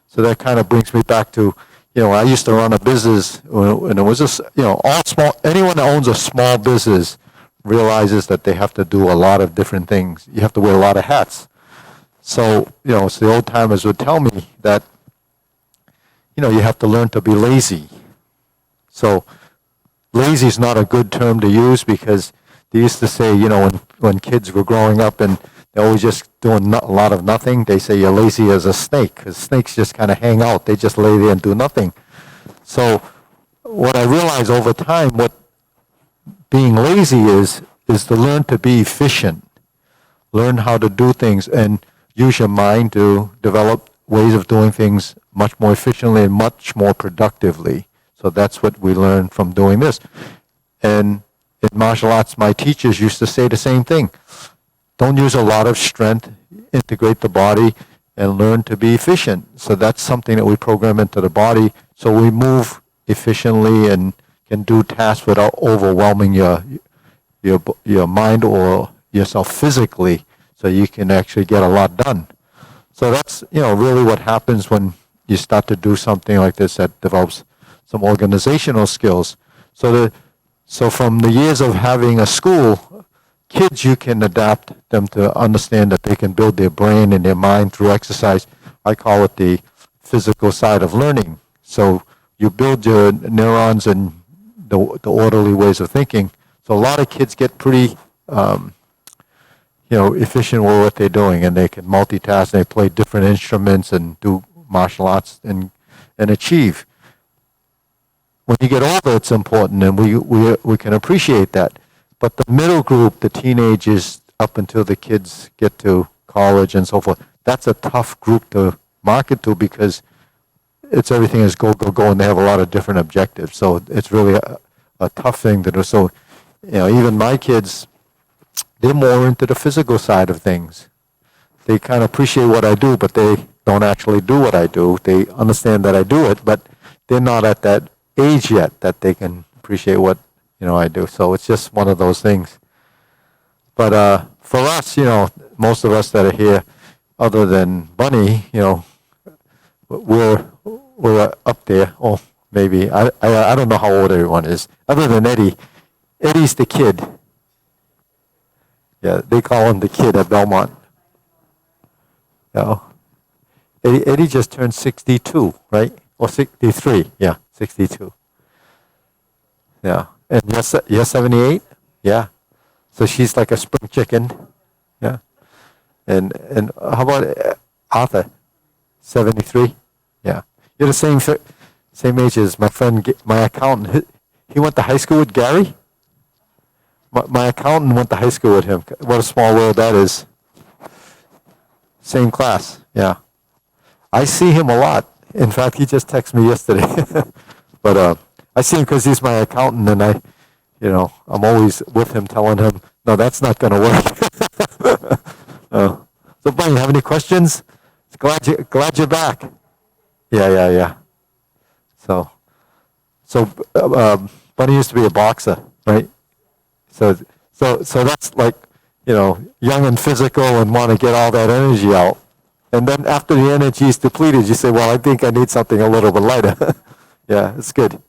So that kind of brings me back to, I used to run a business, and it was just, all small. Anyone that owns a small business realizes that they have to do a lot of different things. You have to wear a lot of hats. So, so the old timers would tell me that, you have to learn to be lazy. So lazy is not a good term to use, because they used to say, when kids were growing up and they're always just doing a lot of nothing, they say you're lazy as a snake, because snakes just kind of hang out. They just lay there and do nothing. So what I realized over time, what being lazy is to learn to be efficient, learn how to do things, and use your mind to develop ways of doing things much more efficiently and much more productively. So that's what we learn from doing this. And in martial arts, my teachers used to say the same thing. Don't use a lot of strength, integrate the body, and learn to be efficient. So that's something that we program into the body, so we move efficiently and can do tasks without overwhelming your mind or yourself physically, so you can actually get a lot done. So that's really what happens when you start to do something like this that develops some organizational skills. So from the years of having a school, kids, you can adapt them to understand that they can build their brain and their mind through exercise. I call it the physical side of learning. So you build your neurons and the orderly ways of thinking. So a lot of kids get pretty efficient with what they're doing, and they can multitask, and they play different instruments and do martial arts and achieve. When you get older, it's important, and we can appreciate that. But the middle group, the teenagers, up until the kids get to college and so forth, that's a tough group to market to, because it's everything is go, and they have a lot of different objectives. So it's really a tough thing to do. So, even my kids, they're more into the physical side of things. They kind of appreciate what I do, but they don't actually do what I do. They understand that I do it, but they're not at that age yet that they can appreciate what I do. So it's just one of those things. But for us, most of us that are here, other than Bunny, we're up there. Oh, maybe I don't know how old everyone is. Other than Eddie, Eddie's the kid. Yeah, they call him the kid at Belmont. Eddie just turned 62, right? Or 63? Yeah, 62. Yeah, and you're 78? Yeah. So she's like a spring chicken. Yeah. And how about Arthur? 73? Yeah. You're the same age as my friend, my accountant. He went to high school with Gary? My accountant went to high school with him. What a small world that is. Same class, yeah. I see him a lot. In fact, he just texted me yesterday. But I see him because he's my accountant, and I'm always with him, telling him, no, that's not going to work. So, Bunny, you have any questions? Glad you're back. Yeah. So, Bunny used to be a boxer, right? So that's like, young and physical and want to get all that energy out. And then after the energy is depleted, you say, well, I think I need something a little bit lighter. Yeah, it's good.